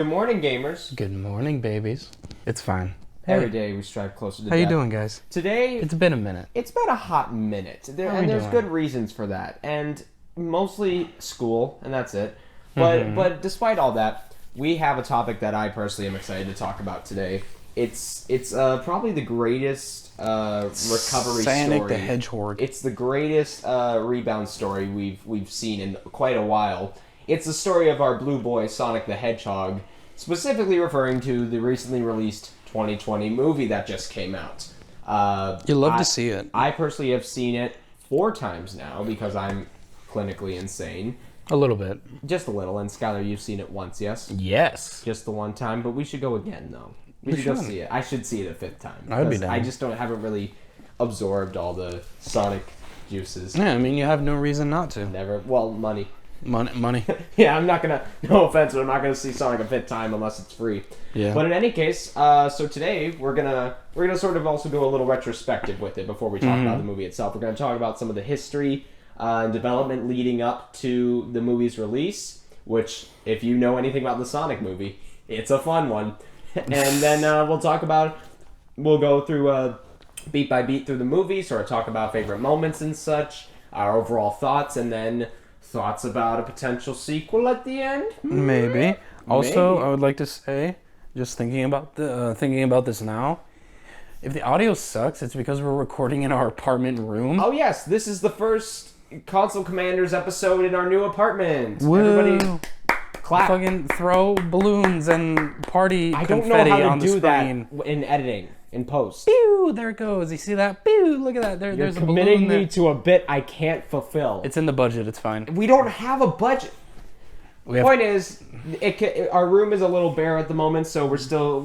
Good morning, gamers. Good morning, babies. It's fine. Every day we strive closer to How death. you doing, guys? Today, It's been a minute. it's been a hot minute, and there's doing? good reasons for that, and mostly school, and that's it. But despite all that, we have a topic that I personally am excited to talk about today. It's probably the greatest recovery Sonic story. the Hedgehog. It's the greatest rebound story we've seen in quite a while. It's the story of our blue boy Sonic the Hedgehog, specifically referring to the recently released 2020 movie that just came out. You love to see it. I personally have seen it 4 times now because I'm clinically insane. A little bit. Just a little. And Skylar, you've seen it once, yes? Yes. Just the one time, but we should go again, though. We should go see it. I should see it a 5th time. I'd be because down. I just haven't really absorbed all the Sonic juices. Yeah, I mean, you have no reason not to. Never. Well, money. Money. Yeah, I'm not gonna. No offense, but I'm not gonna see Sonic a 5th time unless it's free. Yeah. But in any case, so today we're gonna sort of also do a little retrospective with it before we talk about the movie itself. We're gonna talk about some of the history and development leading up to the movie's release. Which, if you know anything about the Sonic movie, it's a fun one. And then we'll go through beat by beat through the movie, sort of talk about favorite moments and such, our overall thoughts, and then thoughts about a potential sequel at the end. Maybe. Also, Maybe. I would like to say, just thinking about this now, if the audio sucks, it's because we're recording in our apartment room. Oh yes, this is the first Console Commanders episode in our new apartment. Woo. Everybody clap. Fucking throw balloons and party I don't know confetti how on to the do that screen. in editing, in post. Pew! There it goes. You see that? Pew! Look at that. You're There's a committing balloon there. me to a bit I can't fulfill. It's in the budget. It's fine. We don't have a budget. We have Point is, our room is a little bare at the moment, so we're still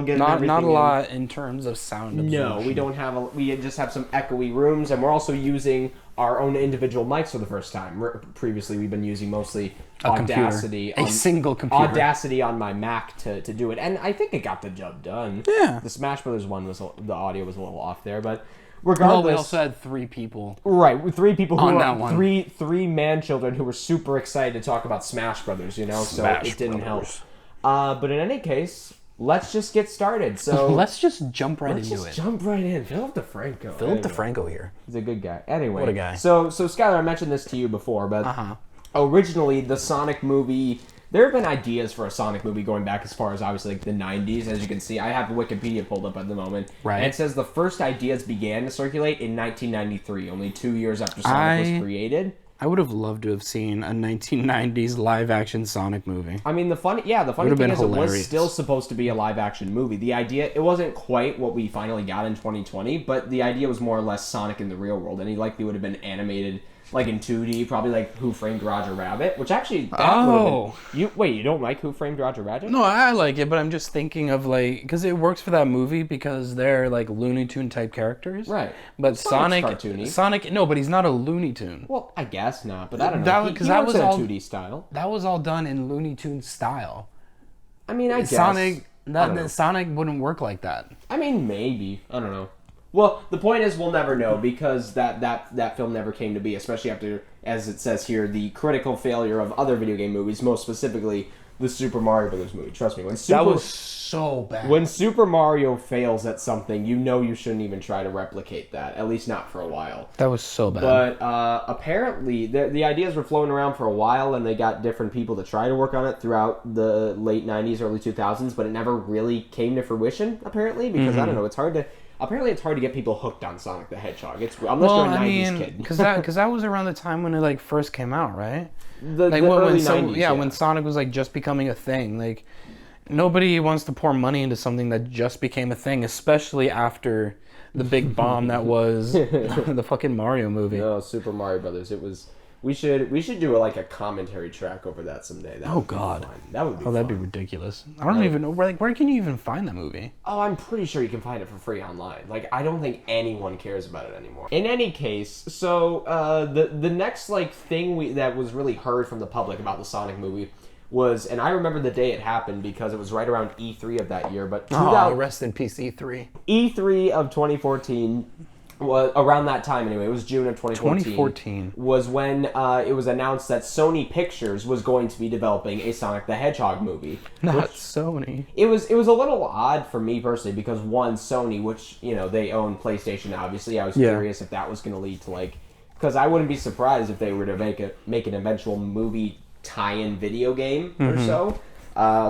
getting everything not a in. lot in terms of sound absorption. No, we don't have we just have some echoey rooms, and we're also using our own individual mics for the first time. Previously, we've been using mostly Audacity. A single computer. Audacity on my Mac to do it, and I think it got the job done. Yeah. The Smash Brothers one the audio was a little off there, but Well, regardless, we also had 3 people. right, with 3 people who On were that one. three man children who were super excited to talk about Smash Brothers, so Smash it didn't Brothers. help. But in any case, let's just get started. So Let's just jump right let's into just it. jump right in. Philip DeFranco. Philip Anyway. DeFranco here. He's a good guy. Anyway. What a guy. So Skylar, I mentioned this to you before, but Uh-huh. originally the Sonic movie, there have been ideas for a Sonic movie going back as far as obviously like the 90s. As you can see, I have Wikipedia pulled up at the moment. Right. And it says the first ideas began to circulate in 1993, only 2 years after Sonic was created. I would have loved to have seen a 1990s live-action Sonic movie. I mean, the funny Would've thing been is it was hilarious. still supposed to be a live-action movie. The idea, it wasn't quite what we finally got in 2020, but the idea was more or less Sonic in the real world, and he likely would have been animated, like in 2D, probably like Who Framed Roger Rabbit, which actually, that would have been... You don't like Who Framed Roger Rabbit? No, I like it, but I'm just thinking of because it works for that movie because they're like Looney Tune type characters. Right. But Sonic's cartoony. Sonic, no, but he's not a Looney Tune. Well, I guess not, but I don't know. That- He 'cause that works was in a all- 2D style. That was all done in Looney Tune style. I mean, I guess. Sonic, I don't know. Sonic wouldn't work like that. I mean, maybe. I don't know. Well, the point is we'll never know because that film never came to be, especially after, as it says here, the critical failure of other video game movies, most specifically the Super Mario Brothers movie. Trust me, That was so bad. when Super Mario fails at something, you shouldn't even try to replicate that, at least not for a while. That was so bad. But apparently, the ideas were floating around for a while, and they got different people to try to work on it throughout the late 90s, early 2000s, but it never really came to fruition, apparently, because, I don't know, it's hard to get people hooked on Sonic the Hedgehog. Unless you're a 90s kid. because that was around the time when it like first came out, right? The Like early 90s, when Sonic was like just becoming a thing. Like nobody wants to pour money into something that just became a thing, especially after the big bomb that was the fucking Mario movie. No, Super Mario Brothers. It was... We should do a commentary track over that someday. That would be God. fun. That would be Oh, that'd be fun. ridiculous. I don't even know where can you even find that movie? Oh, I'm pretty sure you can find it for free online. Like, I don't think anyone cares about it anymore. In any case, so the next thing that was really heard from the public about the Sonic movie was, and I remember the day it happened because it was right around E3 of that year. But Oh, rest in peace, E3. E3 of 2014. Well, around that time anyway, it was June of 2014 was when it was announced that Sony Pictures was going to be developing a Sonic the Hedgehog movie. Not Sony. It was a little odd for me personally because one, Sony, which they own PlayStation, obviously. I was curious if that was going to lead to because I wouldn't be surprised if they were to make an eventual movie tie-in video game or so.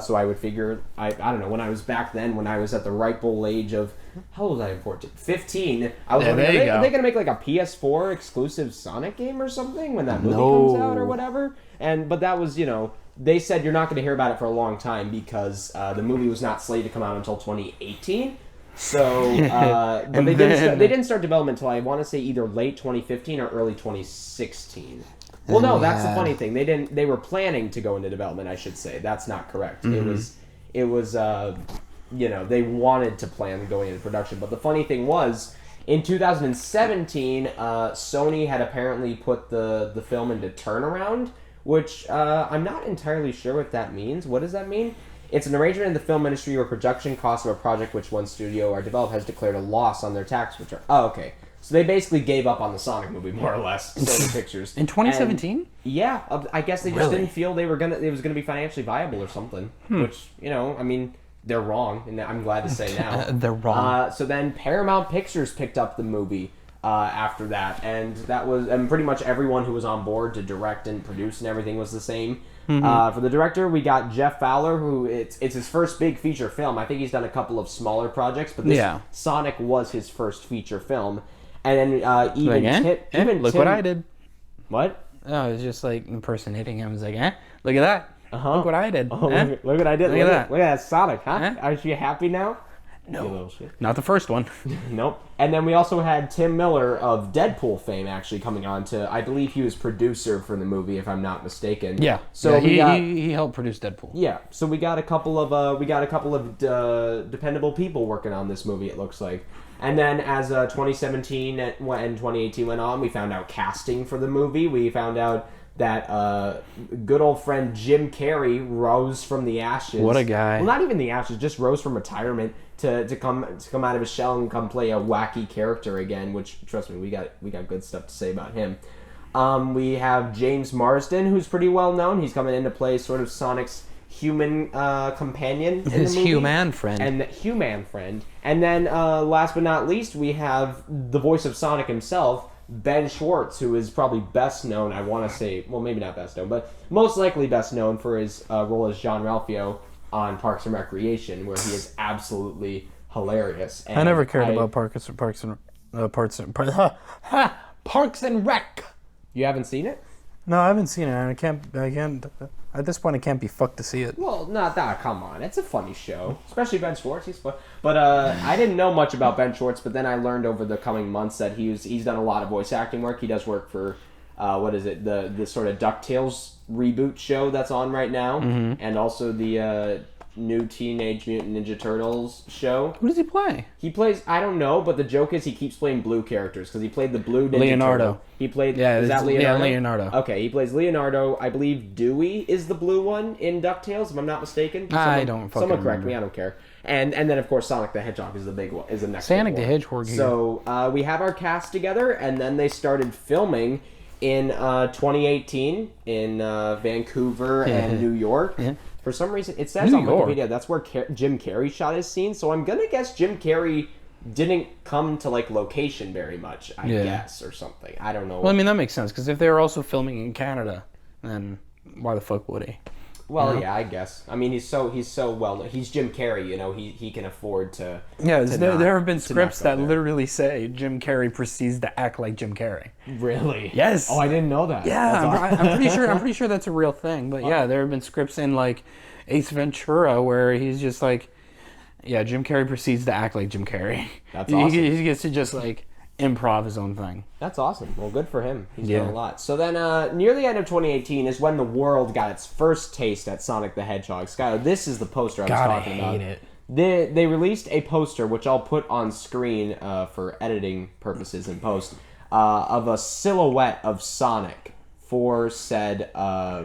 So I would figure, I don't know, when I was back then, when I was at the ripe old age of, how old was I in 14? 15, I was wondering, are they going to make like a PS4 exclusive Sonic game or something when that movie comes out or whatever? But that was, they said you're not going to hear about it for a long time because the movie was not slated to come out until 2018. So, but they didn't start development until I want to say either late 2015 or early 2016. Well, no, that's the funny thing. They were planning to go into development, I should say. That's not correct. It was they wanted to plan going into production. But the funny thing was, in 2017, Sony had apparently put the film into turnaround, which I'm not entirely sure what that means. What does that mean? It's an arrangement in the film industry where production costs of a project which one studio or developer has declared a loss on their tax return. Oh, okay. So they basically gave up on the Sonic movie, more or less. Sony Pictures in 2017. Yeah, I guess they just didn't feel it was gonna be financially viable or something. Which I mean, they're wrong, and I'm glad to say now they're wrong. So then Paramount Pictures picked up the movie after that, and pretty much everyone who was on board to direct and produce and everything was the same. For the director, we got Jeff Fowler, who it's his first big feature film. I think he's done a couple of smaller projects, but this Sonic was his first feature film. And then look what I did. What? Oh, it was just like impersonating him. It was like, look at that. Look what I did. Oh, look what I did. Look at that. Look at that Sonic, huh? Are you happy now? No. You little shit. Not the first one. Nope. And then we also had Tim Miller of Deadpool fame actually coming on to, I believe he was producer for the movie, if I'm not mistaken. Yeah. So he helped produce Deadpool. Yeah. So we got a couple of dependable people working on this movie, it looks like. And then as 2017 and 2018 went on, we found out casting for the movie. We found out that good old friend Jim Carrey rose from the ashes. What a guy. Well, not even the ashes, just rose from retirement to come out of his shell and come play a wacky character again, which, trust me, we got good stuff to say about him. We have James Marsden, who's pretty well known. He's coming in to play sort of Sonic's human companion in the movie. His human friend. And the human friend. And then, last but not least, we have the voice of Sonic himself, Ben Schwartz, who is probably best known, I want to say, well, maybe not best known, but most likely best known for his role as John Ralphio on Parks and Recreation, where he is absolutely hilarious. And I never cared about Parks and Rec. You haven't seen it? No, I haven't seen it. I can't. At this point, I can't be fucked to see it. Well, not that. Come on, it's a funny show, especially Ben Schwartz. He's fun. But I didn't know much about Ben Schwartz, but then I learned over the coming months that he's done a lot of voice acting work. He does work for what is it? The sort of DuckTales reboot show that's on right now, and also the new Teenage Mutant Ninja Turtles show. Who does he play? He plays, I don't know, but the joke is he keeps playing blue characters because he played the blue Ninja Leonardo. Turtle. He played, is that Leonardo? Yeah, Leonardo. Okay, he plays Leonardo. I believe Dewey is the blue one in DuckTales, if I'm not mistaken. I don't fucking Someone correct remember. me, I don't care. And then, of course, Sonic the Hedgehog is the big one, is the next Sonic big the one. Hedgehog. So we have our cast together, and then they started filming in 2018 in Vancouver and New York. Yeah. For some reason, it says on Wikipedia that's where Jim Carrey shot his scene. So I'm gonna guess Jim Carrey didn't come to location very much. I guess or something. I don't know. Well, I mean that makes sense because if they were also filming in Canada, then why the fuck would he? Well, yeah, I guess. I mean, he's so well known. He's Jim Carrey, he can afford to. Yeah, there have been scripts that literally say Jim Carrey proceeds to act like Jim Carrey. Really? Yes. Oh, I didn't know that. Yeah, I'm pretty sure that's a real thing. But yeah, there have been scripts in Ace Ventura where he's just Jim Carrey proceeds to act like Jim Carrey. That's awesome. He gets to just improv his own thing. That's awesome. Well, good for him. He's done a lot. So then, near the end of 2018 is when the world got its first taste at Sonic the Hedgehog. Skylar, this is the poster I was talking about. I hate it. They released a poster, which I'll put on screen for editing purposes in post, of a silhouette of Sonic for said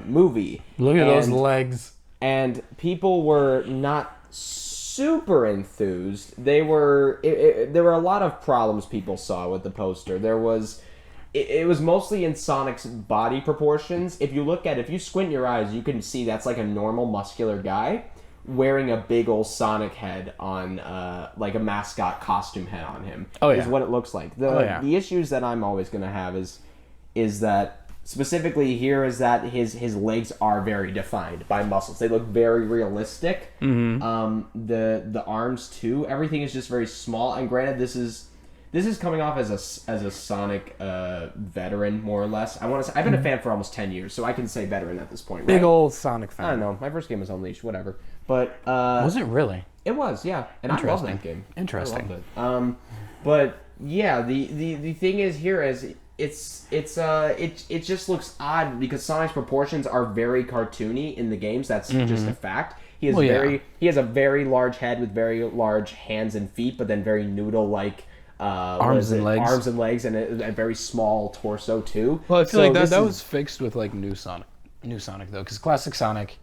movie. Look at those legs. And people were not super enthused. There were a lot of problems people saw with the poster. It was mostly in Sonic's body proportions. If you squint your eyes, you can see that's like a normal muscular guy wearing a big old Sonic head on, like a mascot costume head on him. Is what it looks like. The issues that I'm always going to have is that specifically here is that his legs are very defined by muscles. They look very realistic. The arms too. Everything is just very small. And granted, this is coming off as a Sonic veteran, more or less. I want to say I've been a fan for almost 10 years, so I can say veteran at this point. Right? Big old Sonic fan. I don't know. My first game was Unleashed, whatever. But was it really? It was, yeah. And I love that game. Interesting. I loved it. But yeah, the thing is here is it just looks odd because Sonic's proportions are very cartoony in the games. That's just a fact. He has a very large head with very large hands and feet, but then very noodle-like arms and legs, and a very small torso too. Well, I feel like that was fixed with like new Sonic though, because classic Sonic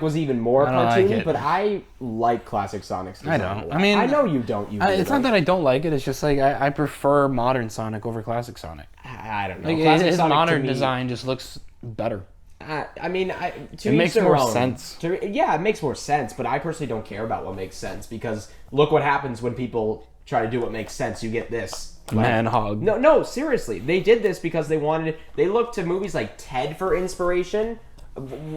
was even more cartoony, but I like classic Sonic's design. I don't. I mean, I know you don't. It's not that I don't like it. It's just like I prefer modern Sonic over classic Sonic. I don't know. Like his modern design just looks better. I mean, it makes more sense. It makes more sense, but I personally don't care about what makes sense because look what happens when people try to do what makes sense. You get this. Man hog. No, seriously. They did this because they looked to movies like Ted for inspiration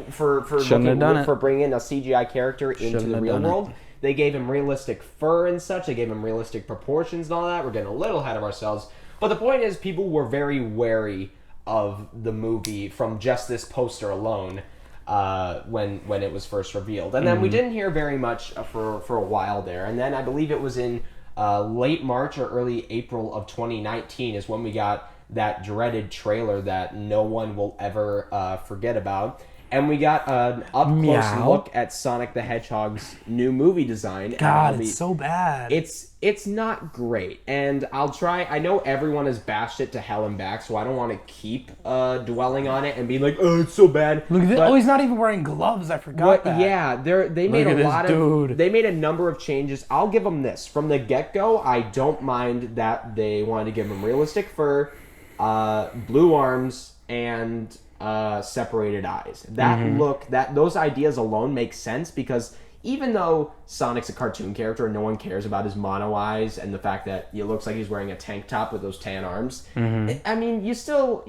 for bringing a CGI character into the real world. They gave him realistic fur and such. They gave him realistic proportions and all that. We're getting a little ahead of ourselves. But the point is, people were very wary of the movie from just this poster alone when it was first revealed. And then we didn't hear very much for a while there. And then I believe it was in late March or early April of 2019 is when we got that dreaded trailer that no one will ever forget about. And we got an up-close look at Sonic the Hedgehog's new movie design. God, it's so bad. It's not great. And I'll try... I know everyone has bashed it to hell and back, so I don't want to keep dwelling on it and being like, oh, it's so bad. Look at this. Oh, he's not even wearing gloves. I forgot that. Yeah, they made They made a number of changes. I'll give them this. From the get-go, I don't mind that they wanted to give him realistic fur, blue arms, and... separated eyes. Those ideas alone make sense because even though Sonic's a cartoon character and no one cares about his mono eyes and the fact that it looks like he's wearing a tank top with those tan arms, I mean, you still,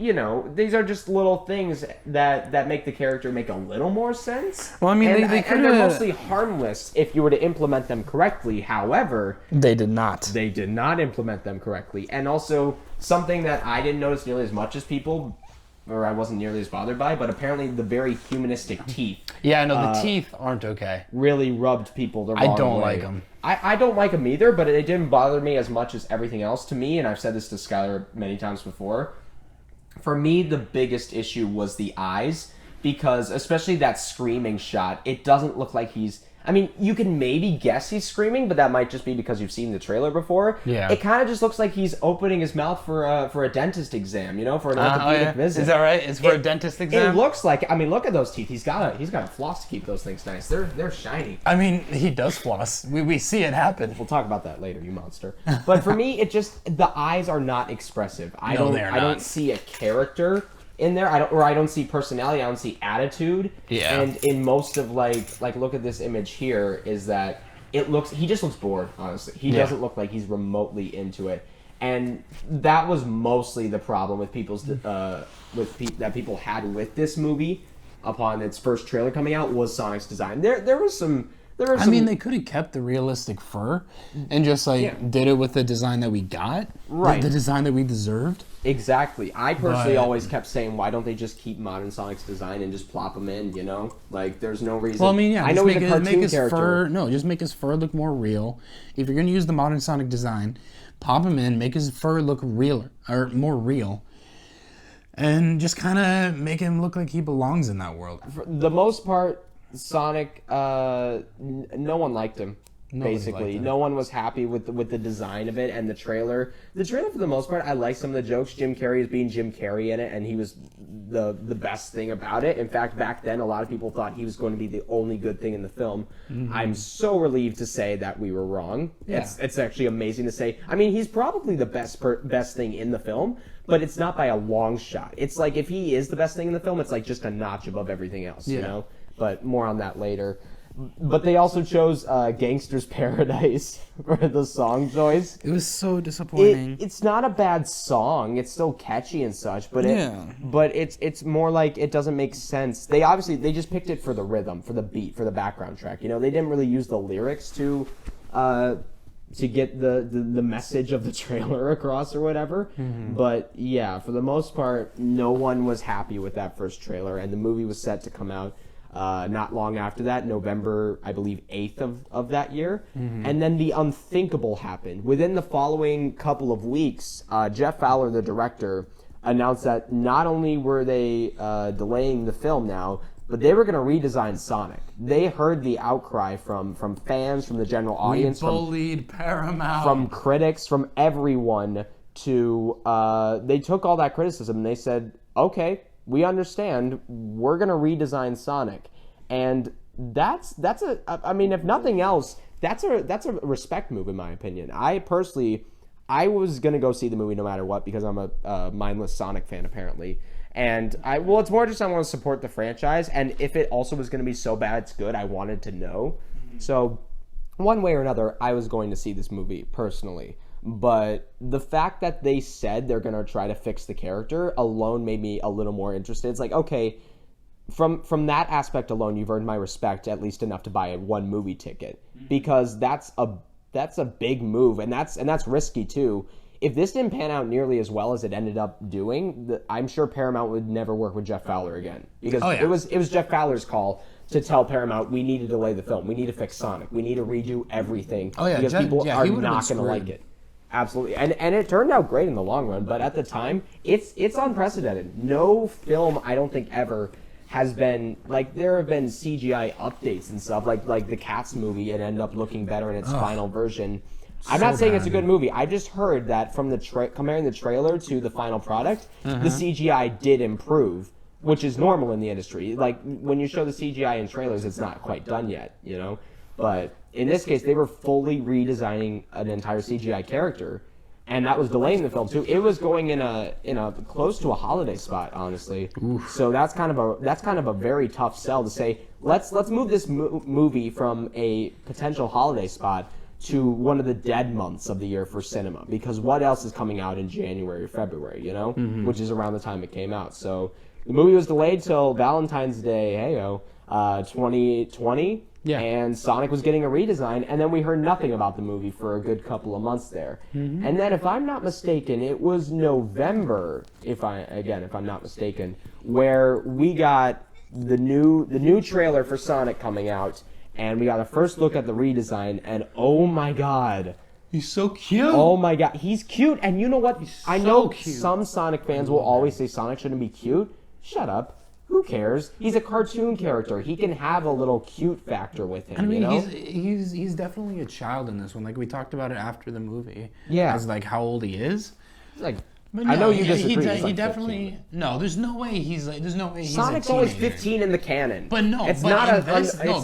these are just little things that make the character make a little more sense. Well, I mean, and they're mostly harmless if you were to implement them correctly. However, they did not. They did not implement them correctly. And also, something that I didn't notice nearly as much as people... or I wasn't nearly as bothered by, but apparently the very humanistic teeth. Yeah, no, the teeth aren't okay. Really rubbed people the wrong way. I don't like them. I don't like them either, but it didn't bother me as much as everything else to me, and I've said this to Skylar many times before. For me, the biggest issue was the eyes, because especially that screaming shot, it doesn't look like he's... I mean, you can maybe guess he's screaming, but that might just be because you've seen the trailer before. Yeah. It kind of just looks like he's opening his mouth for a dentist exam, for an orthopedic visit. Is that right? It's for a dentist exam? It looks like... I mean, look at those teeth. He's got a floss to keep those things nice. They're shiny. I mean, he does floss. We see it happen. We'll talk about that later, you monster. But for me, the eyes are not expressive. I don't see a character in there. I don't see personality. I don't see attitude. Yeah. And in most of like look at this image here is that he just looks bored, honestly. He doesn't look like he's remotely into it. And that was mostly the problem with that people had with this movie upon its first trailer coming out was Sonic's design. There was some I mean, they could have kept the realistic fur and just did it with the design that we got, right? The design that we deserved. Exactly. I personally always kept saying, why don't they just keep modern Sonic's design and just plop him in? Like there's no reason. Well, I mean, yeah. I know he's a cartoon character. Just make his fur look more real. If you're gonna use the modern Sonic design, pop him in, make his fur look realer or more real. And just kind of make him look like he belongs in that world. For the most part, Sonic, no one liked him. basically. liked it. No one was happy with the design of it and the trailer. The trailer, for the most part, I like some of the jokes. Jim Carrey is being Jim Carrey in it, and he was the best thing about it. In fact, back then, a lot of people thought he was going to be the only good thing in the film. I'm so relieved to say that we were wrong. Yeah. It's actually amazing to say. I mean, he's probably the best thing in the film, but it's not by a long shot. It's like if he is the best thing in the film, it's like just a notch above everything else, you know? But more on that later. But they also chose Gangster's Paradise for the song choice. It was so disappointing. It's not a bad song. It's still catchy and such, but it's more like it doesn't make sense. They just picked it for the rhythm, for the beat, for the background track. You know, they didn't really use the lyrics to get the message of the trailer across or whatever. But yeah, for the most part, no one was happy with that first trailer, and the movie was set to come out not long after that, November, I believe, 8th of that year. And then the unthinkable happened. Within the following couple of weeks, Jeff Fowler, the director, announced that not only were they delaying the film now, but they were going to redesign Sonic. They heard the outcry from fans, from the general audience, bullied Paramount, from critics, from everyone. They took all that criticism and they said, okay, we understand. We're gonna redesign Sonic, and I mean, if nothing else, that's a respect move in my opinion. I was gonna go see the movie no matter what because I'm a mindless Sonic fan apparently, and it's more just I want to support the franchise, and if it also was gonna be so bad it's good, I wanted to know. So one way or another, I was going to see this movie personally. But the fact that they said they're going to try to fix the character alone made me a little more interested. It's like, okay, from that aspect alone, you've earned my respect at least enough to buy one movie ticket. Because that's a big move, and that's risky too. If this didn't pan out nearly as well as it ended up doing, I'm sure Paramount would never work with Jeff Fowler again. Because it was Jeff Fowler's call to tell Paramount, we need to delay the film. We need to fix Sonic. We need to redo everything. Because people are not going to like it. Absolutely, and it turned out great in the long run. But at the time, it's unprecedented. No film, I don't think, ever has been like, there have been CGI updates and stuff like the Cats movie. It ended up looking better in its final version. I'm not saying it's a good movie. I just heard that from comparing the trailer to the final product, the CGI did improve, which is normal in the industry. Like when you show the CGI in trailers, it's not quite done yet, you know. But in this case, they were fully redesigning an entire CGI character, and that was delaying the film too. It was going in a close to a holiday spot, honestly. Oof. So that's kind of a very tough sell to say. Let's move this movie from a potential holiday spot to one of the dead months of the year for cinema, because what else is coming out in January or February, you know, which is around the time it came out. So the movie was delayed till Valentine's Day, 2020. Yeah. And Sonic was getting a redesign, and then we heard nothing about the movie for a good couple of months there. And then, if I'm not mistaken, it was November, if I'm not mistaken, where we got the new trailer for Sonic coming out, and we got a first look at the redesign, and oh my god. He's so cute. Oh my god, he's cute, and you know what? I know cute. Some Sonic fans will always say Sonic shouldn't be cute. Shut up. Who cares? He's a cartoon character. He can have a little cute factor with him. I mean, you know? he's definitely a child in this one. Like we talked about it after the movie. Yeah. As like how old he is. Like, but no, I know you disagree. He definitely 15. No. There's no way he's like. There's no way he's. Sonic's always 15 in the canon. But no, it's but not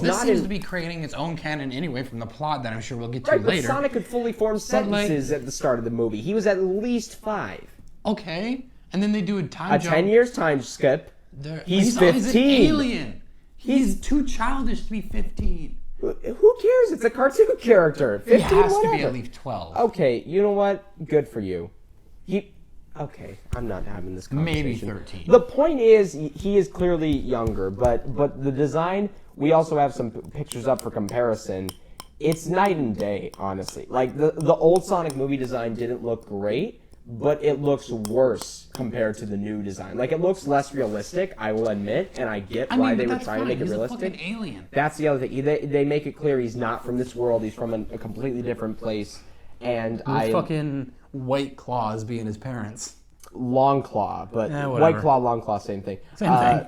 this seems to be creating its own canon anyway from the plot that I'm sure we'll get to later. But Sonic could fully form sentences at the start of the movie. He was at least 5. Okay, and then they do a time jump. 10 years time skip. He's 15. He's an alien. He's too childish to be 15. Who cares? It's a cartoon character. 15, he has whatever. to be at least 12. Okay, you know what? Good for you. Okay, I'm not having this conversation. Maybe 13. The point is, he is clearly younger, but the design, we also have some pictures up for comparison. It's night and day, honestly. Like, the old Sonic movie design didn't look great, but it looks worse compared to the new design. Like, it looks less realistic, I will admit, and I get why they were trying to make it realistic. He's a fucking alien. That's the other thing. They make it clear he's not from this world. He's from a completely different place. And fucking White Claws being his parents. Long Claw, but whatever. White Claw, Long Claw, same thing. Same thing.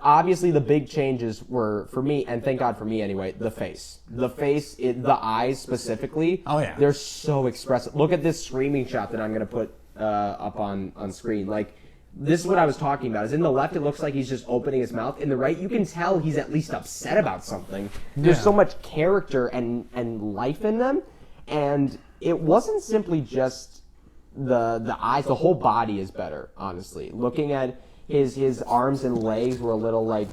obviously the big changes were, for me, and thank God for me anyway, the face. The eyes specifically. Oh, yeah. They're so expressive. Look at this screaming shot that I'm going to put up on screen. Like, this is what I was talking about. Is in the left, it looks like he's just opening his mouth. In the right, you can tell he's at least upset about something. There's so much character and life in them. And it wasn't simply just the eyes. The whole body is better, honestly. Looking at his arms and legs were a little like,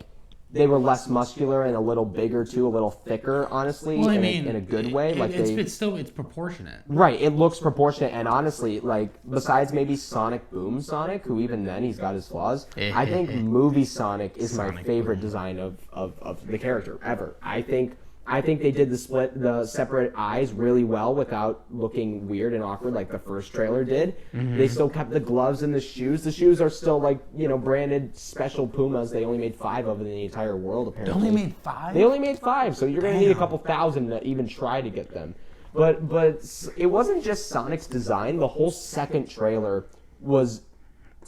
they were less muscular and a little bigger too, a little thicker, honestly, Well, I in mean, a good way. It's proportionate. Right, it looks proportionate, and honestly, like, besides maybe Sonic Boom Sonic, who even then, he's got his flaws, I think movie Sonic is my favorite design of the character ever. I think they did the separate eyes really well without looking weird and awkward like the first trailer did. Mm-hmm. They still kept the gloves and the shoes. The shoes are still, like, branded special Pumas. They only made 5 of them in the entire world, apparently. They only made 5? They only made 5, so you're going to need a couple thousand to even try to get them. But it wasn't just Sonic's design. The whole second trailer was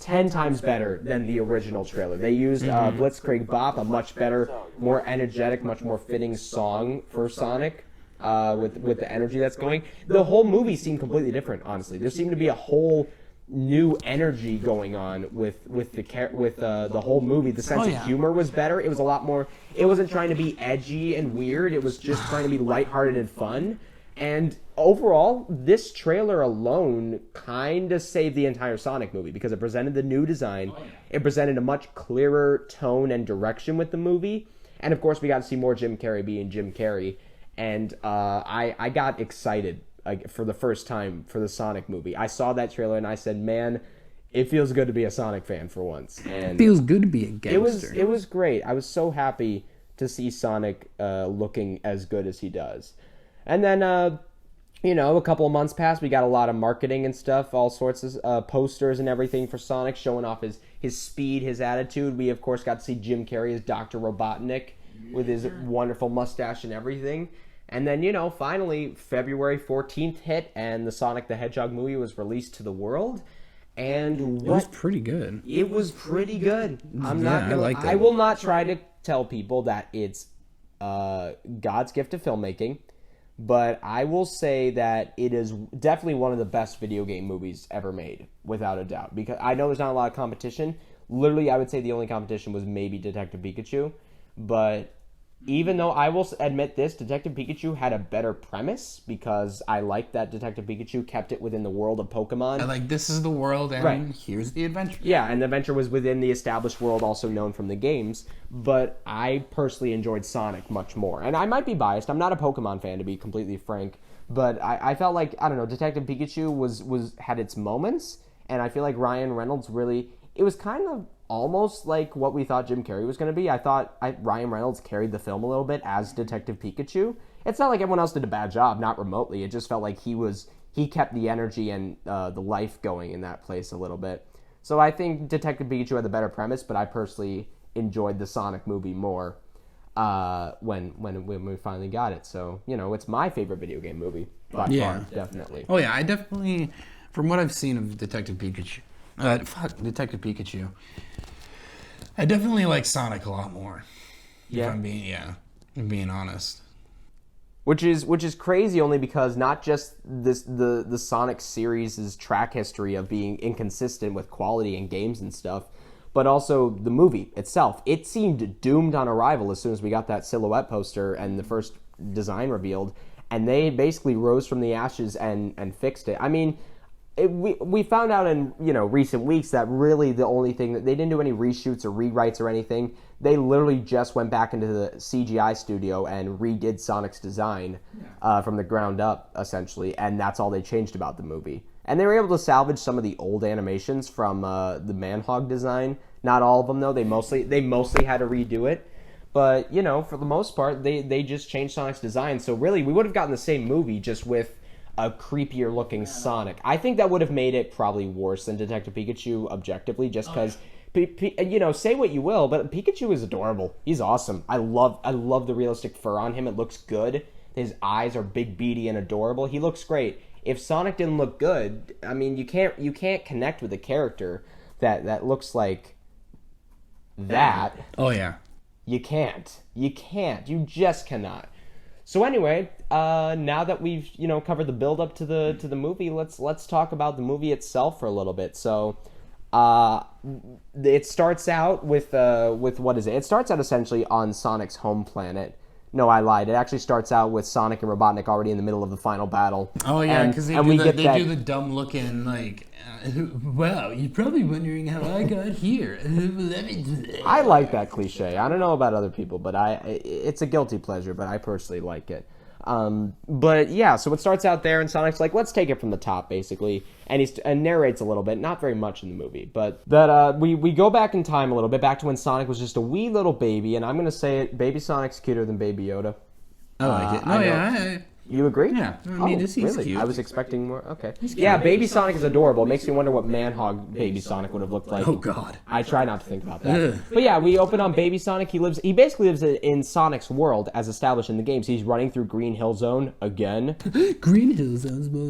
10 times better than the original trailer. They used Blitzkrieg Bop, a much better, more energetic, much more fitting song for Sonic, with the energy that's going. The whole movie seemed completely different, honestly. There seemed to be a whole new energy going on with the whole movie. The sense of humor was better. It was a lot more. It wasn't trying to be edgy and weird. It was just trying to be lighthearted and fun. And overall, this trailer alone kind of saved the entire Sonic movie because it presented the new design. It presented a much clearer tone and direction with the movie. And, of course, we got to see more Jim Carrey being Jim Carrey. And I got excited for the first time for the Sonic movie. I saw that trailer and I said, man, it feels good to be a Sonic fan for once. And it feels good to be a gangster. It was great. I was so happy to see Sonic looking as good as he does. And then, a couple of months passed. We got a lot of marketing and stuff, all sorts of posters and everything for Sonic, showing off his speed, his attitude. We, of course, got to see Jim Carrey as Dr. Robotnik with his wonderful mustache and everything. And then, finally, February 14th hit, and the Sonic the Hedgehog movie was released to the world. And it was pretty good. It was pretty good. I will not try to tell people that it's God's gift to filmmaking. But I will say that it is definitely one of the best video game movies ever made, without a doubt. Because I know there's not a lot of competition. Literally, I would say the only competition was maybe Detective Pikachu. But even though I will admit this, Detective Pikachu had a better premise, because I like that Detective Pikachu kept it within the world of Pokemon. This is the world, and here's the adventure. Yeah, and the adventure was within the established world, also known from the games. But I personally enjoyed Sonic much more. And I might be biased. I'm not a Pokemon fan, to be completely frank. But I felt like, I don't know, Detective Pikachu had its moments. And I feel like Ryan Reynolds really... It was kind of almost like what we thought Jim Carrey was going to be. I thought Ryan Reynolds carried the film a little bit as Detective Pikachu. It's not like everyone else did a bad job, not remotely. It just felt like he kept the energy and the life going in that place a little bit. So I think Detective Pikachu had the better premise, but I personally enjoyed the Sonic movie more when we finally got it. So, it's my favorite video game movie by far, definitely. Oh, yeah, I definitely, from what I've seen of Detective Pikachu, I definitely like Sonic a lot more. Yeah. If I'm being honest. Which is crazy, only because not just the Sonic series' track history of being inconsistent with quality in games and stuff, but also the movie itself. It seemed doomed on arrival as soon as we got that silhouette poster and the first design revealed, and they basically rose from the ashes and fixed it. I mean, we found out in recent weeks that really the only thing that they didn't do any reshoots or rewrites or anything. They literally just went back into the CGI studio and redid Sonic's design from the ground up, essentially, and that's all they changed about the movie. And they were able to salvage some of the old animations from the Manhog design. Not all of them, though. They mostly had to redo it. But, for the most part, they just changed Sonic's design. So really, we would have gotten the same movie just with a creepier looking Sonic. I think that would have made it probably worse than Detective Pikachu objectively, just because, say what you will, but Pikachu is adorable. He's awesome. I love the realistic fur on him. It looks good. His eyes are big, beady, and adorable. He looks great. If Sonic didn't look good, I mean, you can't connect with a character that looks like That Oh yeah. you can't. You can't. You just cannot. So anyway, now that we've covered the build up to the movie, let's talk about the movie itself for a little bit. So, it starts out with what is it? It starts out essentially on Sonic's home planet. No, I lied. It actually starts out with Sonic and Robotnik already in the middle of the final battle. Oh yeah, because they do the dumb looking like. Wow, you're probably wondering how I got here. I like that cliche. I don't know about other people, but it's a guilty pleasure, but I personally like it. But yeah, so it starts out there, and Sonic's like, let's take it from the top, basically, and he narrates a little bit, not very much in the movie, but that we go back in time a little bit, back to when Sonic was just a wee little baby, and I'm gonna say it, Baby Sonic's cuter than Baby Yoda. I like it. No, yeah. You agree? Yeah, I mean, he's cute. I was expecting more. Okay. Yeah, Baby Sonic is adorable. It makes me wonder what Manhog Baby Sonic would have looked like. Oh, God. I try not to think about that. But yeah, we open on Baby Sonic. He basically lives in Sonic's world, as established in the games. He's running through Green Hill Zone again. Green Hill sounds more...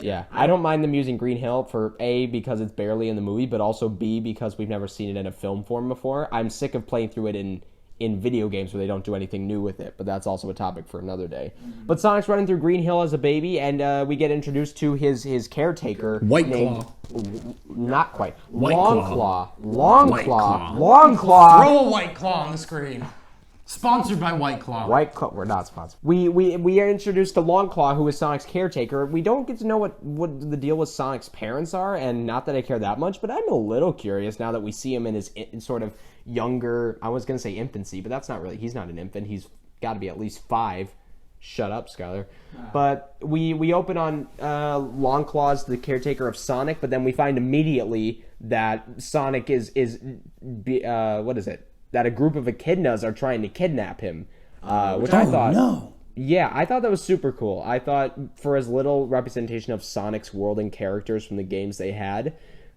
Yeah, I don't mind them using Green Hill for A, because it's barely in the movie, but also B, because we've never seen it in a film form before. I'm sick of playing through it in video games where they don't do anything new with it, but that's also a topic for another day. But Sonic's running through Green Hill as a baby, and we get introduced to his caretaker. White named, Claw. Not quite. White Long White Claw. Claw. Long Claw. Throw a White Claw on the screen. Sponsored by White Claw. White Claw. We're not sponsored. We are introduced to Long Claw, who is Sonic's caretaker. We don't get to know what the deal with Sonic's parents are, and not that I care that much, but I'm a little curious now that we see him in his sort of younger, I was going to say infancy, but that's not really, he's not an infant. He's got to be at least 5. Shut up, Skylar. But we open on Long Claw's the caretaker of Sonic, but then we find immediately that Sonic is what is it? That a group of echidnas are trying to kidnap him, which I thought... no. Yeah, I thought that was super cool. I thought for as little representation of Sonic's world and characters from the games they had,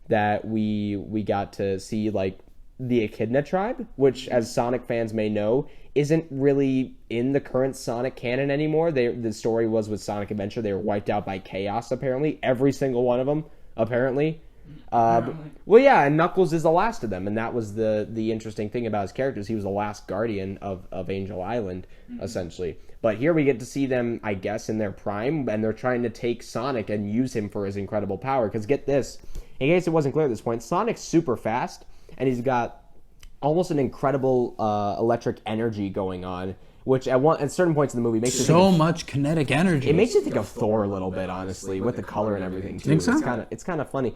that we got to see, like, the Echidna tribe, which, as Sonic fans may know, isn't really in the current Sonic canon anymore. The story was with Sonic Adventure. They were wiped out by chaos, apparently. Every single one of them, apparently. Well, yeah, and Knuckles is the last of them, and that was the interesting thing about his characters. He was the last guardian of Angel Island, essentially. But here we get to see them, I guess, in their prime, and they're trying to take Sonic and use him for his incredible power. Because get this, in case it wasn't clear at this point, Sonic's super fast, and he's got almost an incredible electric energy going on, which at certain points in the movie makes you so much kinetic energy. It makes you think of Thor a little bit, honestly, with the color and everything too. Think so? It's kind of funny.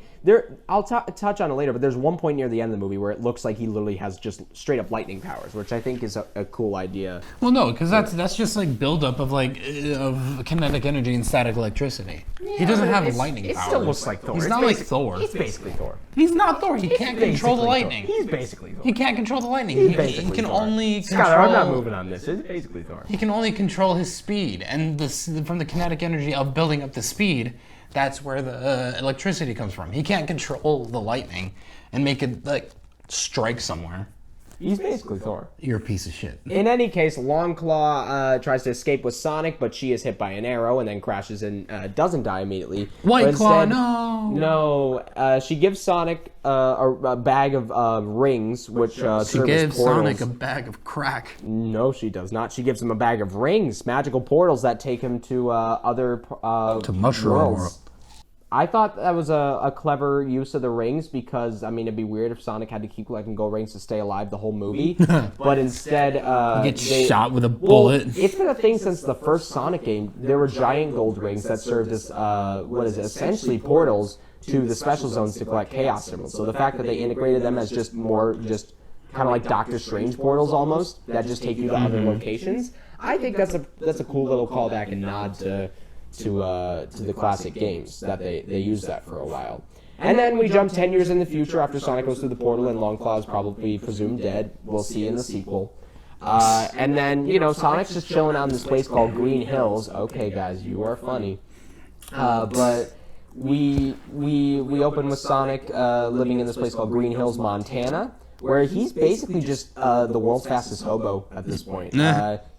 I'll touch on it later, but there's one point near the end of the movie where it looks like he literally has just straight up lightning powers, which I think is a cool idea. Well, no, because that's just like buildup of of kinetic energy and static electricity. He doesn't have lightning powers. It still looks like Thor. He's not like Thor. He's basically Thor. He's not Thor. He can't control the lightning. He's basically Thor. He can't control the lightning. He can Thor. only Skylar, control... I'm not moving on this. He's basically Thor. He can only control his speed, and from the kinetic energy of building up the speed, that's where the electricity comes from. He can't control the lightning and make it like strike somewhere. He's basically Thor. You're a piece of shit. In any case, Longclaw tries to escape with Sonic, but she is hit by an arrow and then crashes and doesn't die immediately. White Claw, no! No, she gives Sonic a bag of rings, which serve as portals. She gives Sonic a bag of crack. No, she does not. She gives him a bag of rings, magical portals that take him to other to Mushroom worlds. World. I thought that was a clever use of the rings because, I mean, it'd be weird if Sonic had to keep collecting gold rings to stay alive the whole movie. But instead... he gets shot with a bullet. Well, it's been a thing since the first Sonic game. There were giant gold rings that served as, essentially portals to the special zones to collect Chaos Emeralds. So the fact that they integrated them as just kind of like Doctor Strange portals almost, that just take you to other locations, I think that's a cool little callback and nod to the classic games that they used that for a while. And then we jump 10 years in the future after Sonic goes through the portal and Longclaw is probably presumed dead. We'll see in the sequel. And then, Sonic's just chilling out in this place called Green Hills. Okay, guys, you are funny. But we open with Sonic living in this place called Green Hills, Montana, where he's basically just the world's fastest hobo at this point.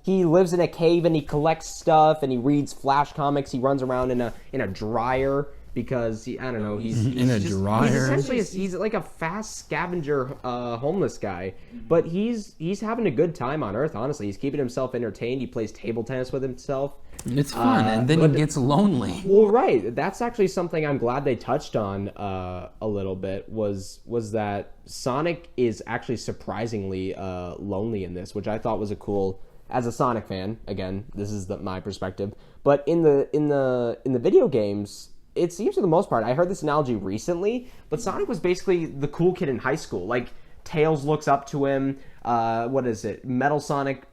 He lives in a cave and he collects stuff and he reads Flash comics. He runs around in a dryer because I don't know, he's in a dryer. He's essentially he's like a fast scavenger, homeless guy, but he's having a good time on Earth. Honestly, he's keeping himself entertained. He plays table tennis with himself. It's fun, and then he gets lonely. Well, right. That's actually something I'm glad they touched on a little bit. Was that Sonic is actually surprisingly lonely in this, which I thought was a cool. As a Sonic fan, again, this is my perspective. But in the video games, it seems for the most part, I heard this analogy recently, but Sonic was basically the cool kid in high school. Like Tails looks up to him. What is it? Metal Sonic,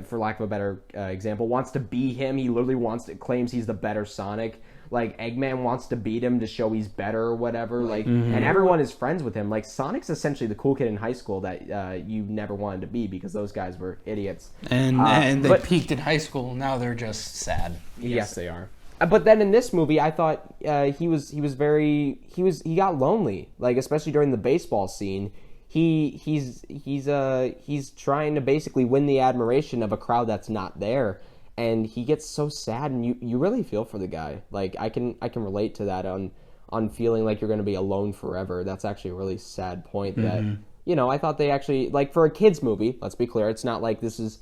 for lack of a better example, wants to be him. He literally claims he's the better Sonic. Like Eggman wants to beat him to show he's better or whatever. Like, and everyone is friends with him. Like Sonic's essentially the cool kid in high school that you never wanted to be because those guys were idiots. And they peaked in high school. Now they're just sad. Yes, they are. But then in this movie, I thought he got lonely. Like especially during the baseball scene. He's trying to basically win the admiration of a crowd that's not there, and he gets so sad, and you really feel for the guy. Like I can relate to that on feeling like you're going to be alone forever. That's actually a really sad point that I thought they actually, like, for a kids movie, let's be clear, it's not like this is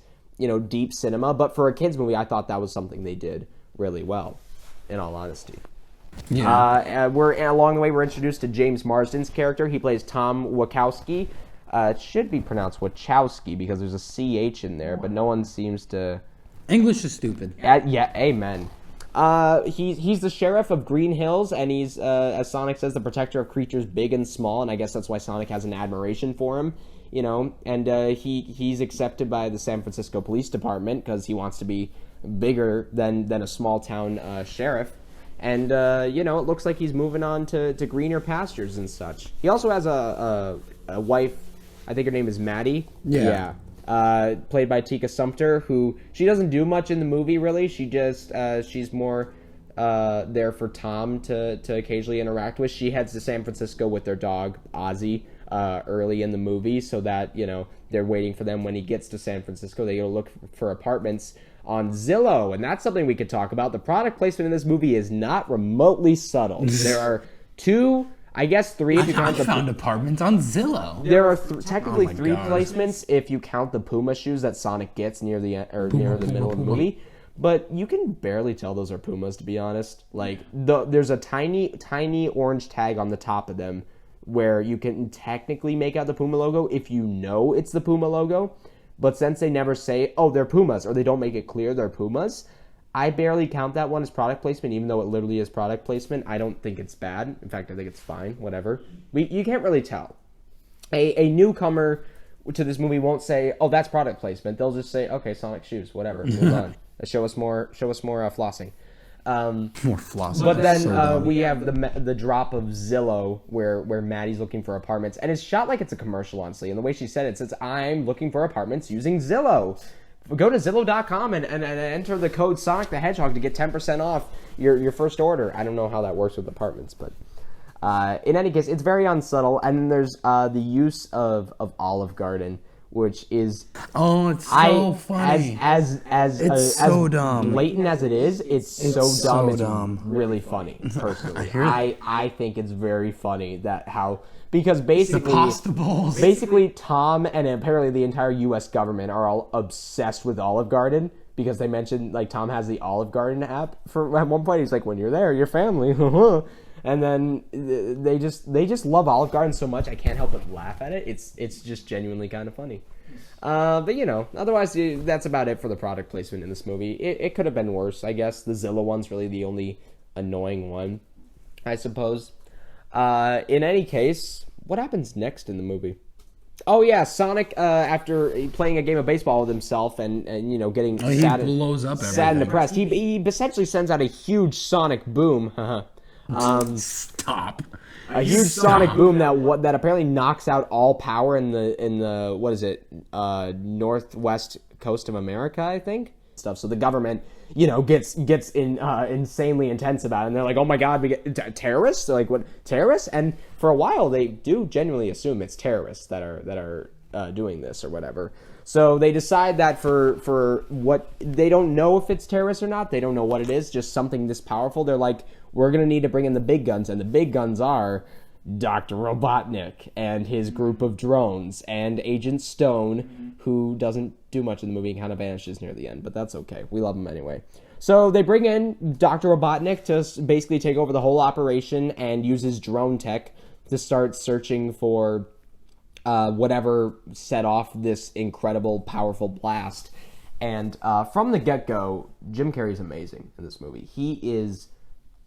deep cinema, but for a kids movie, I thought that was something they did really well, in all honesty. Yeah. Along the way, we're introduced to James Marsden's character. He plays Tom Wachowski. It should be pronounced Wachowski because there's a CH in there, but no one seems to. English is stupid. Yeah, amen. He's the sheriff of Green Hills, and he's, as Sonic says, the protector of creatures big and small, and I guess that's why Sonic has an admiration for him, and he's accepted by the San Francisco Police Department because he wants to be bigger than a small town sheriff. And, it looks like he's moving on to greener pastures and such. He also has a wife, I think her name is Maddie. Yeah. Played by Tika Sumpter, who, she doesn't do much in the movie, really. She just, she's more there for Tom to occasionally interact with. She heads to San Francisco with their dog, Ozzy, early in the movie, so that, they're waiting for them when he gets to San Francisco. They go look for apartments on Zillow, and that's something we could talk about. The product placement in this movie is not remotely subtle. There are two, I guess three if you count the... I found apartments on Zillow. There are technically three placements if you count the Puma shoes that Sonic gets near the middle of the movie. But you can barely tell those are Pumas, to be honest. Like, there's a tiny orange tag on the top of them where you can technically make out the Puma logo if you know it's the Puma logo. But since they never say, oh, they're Pumas, or they don't make it clear they're Pumas, I barely count that one as product placement, even though it literally is product placement. I don't think it's bad. In fact, I think it's fine, whatever. You can't really tell. A newcomer to this movie won't say, oh, that's product placement. They'll just say, okay, Sonic shoes, whatever, move on. Show us more flossing. More flossing. But then we have the drop of Zillow where Maddie's looking for apartments, and it's shot like it's a commercial, honestly. And the way she said it says, "I'm looking for apartments using Zillow. Go to Zillow.com and enter the code Sonic the Hedgehog to get 10% off your first order." I don't know how that works with apartments, but in any case, it's very unsubtle. And then there's the use of Olive Garden, which is it's so funny. As so dumb. Blatant as it is, it's so dumb. It's really funny. Personally, I think it's very funny because basically Tom and apparently the entire U.S. government are all obsessed with Olive Garden because they mentioned like Tom has the Olive Garden app. At one point, he's like, "When you're there, your family." And then they just love Olive Garden so much, I can't help but laugh at it. It's just genuinely kind of funny. But otherwise that's about it for the product placement in this movie. It could have been worse, I guess. The Zilla one's really the only annoying one, I suppose. In any case, what happens next in the movie? Oh yeah, Sonic after playing a game of baseball with himself and getting sad, he blows up sad and depressed. He essentially sends out a huge sonic boom. Stop. A huge sonic boom that apparently knocks out all power in the what is it, northwest coast of America, I think. Stuff. So the government, gets insanely intense about it, and they're like, "Oh my God, we get terrorists!" They're like, "What, terrorists?" And for a while, they do genuinely assume it's terrorists that are doing this or whatever. So they decide that for what, they don't know if it's terrorists or not. They don't know what it is, just something this powerful. They're like, we're going to need to bring in the big guns. And the big guns are Dr. Robotnik and his group of drones and Agent Stone, who doesn't do much in the movie and kind of vanishes near the end. But that's okay. We love him anyway. So they bring in Dr. Robotnik to basically take over the whole operation and use his drone tech to start searching for whatever set off this incredible, powerful blast. And from the get-go, Jim Carrey's amazing in this movie. He is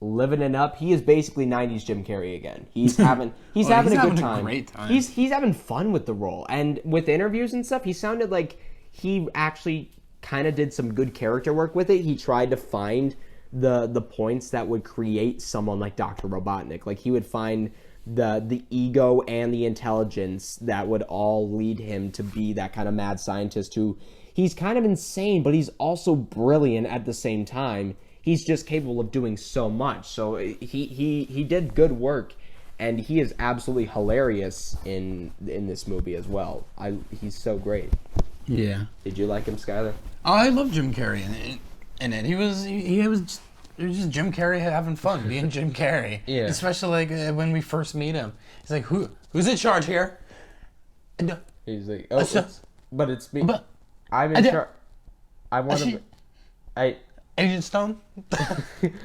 living it up. He is basically 90s Jim Carrey again. He's having a good time. Great time. He's having fun with the role. And with interviews and stuff, he sounded like he actually kind of did some good character work with it. He tried to find the points that would create someone like Dr. Robotnik. Like, he would find the ego and the intelligence that would all lead him to be that kind of mad scientist who, he's kind of insane, but he's also brilliant at the same time. He's just capable of doing so much. So he did good work, and he is absolutely hilarious in this movie as well. He's so great. Yeah. Did you like him, Skylar? Oh, I love Jim Carrey in it. He was just Jim Carrey having fun, being Jim Carrey. Yeah. Especially like when we first meet him. He's like, who's in charge here? And, He's like, but it's me. But I'm in charge. I want to. Agent Stone?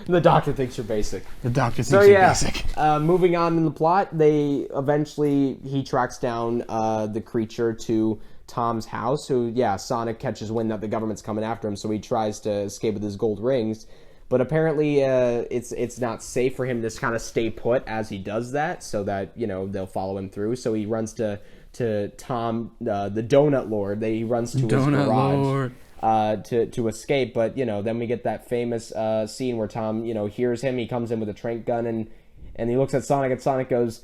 The doctor thinks you're basic. The doctor thinks you're basic. Moving on in the plot, he tracks down the creature to Tom's house, who, Sonic catches wind that the government's coming after him, so he tries to escape with his gold rings. But apparently it's not safe for him to kind of stay put as he does that, so that, they'll follow him through. So he runs to Tom, the Donut Lord. He runs to his garage. To escape, but then we get that famous scene where Tom hears him. He comes in with a tranq gun and he looks at Sonic, and Sonic goes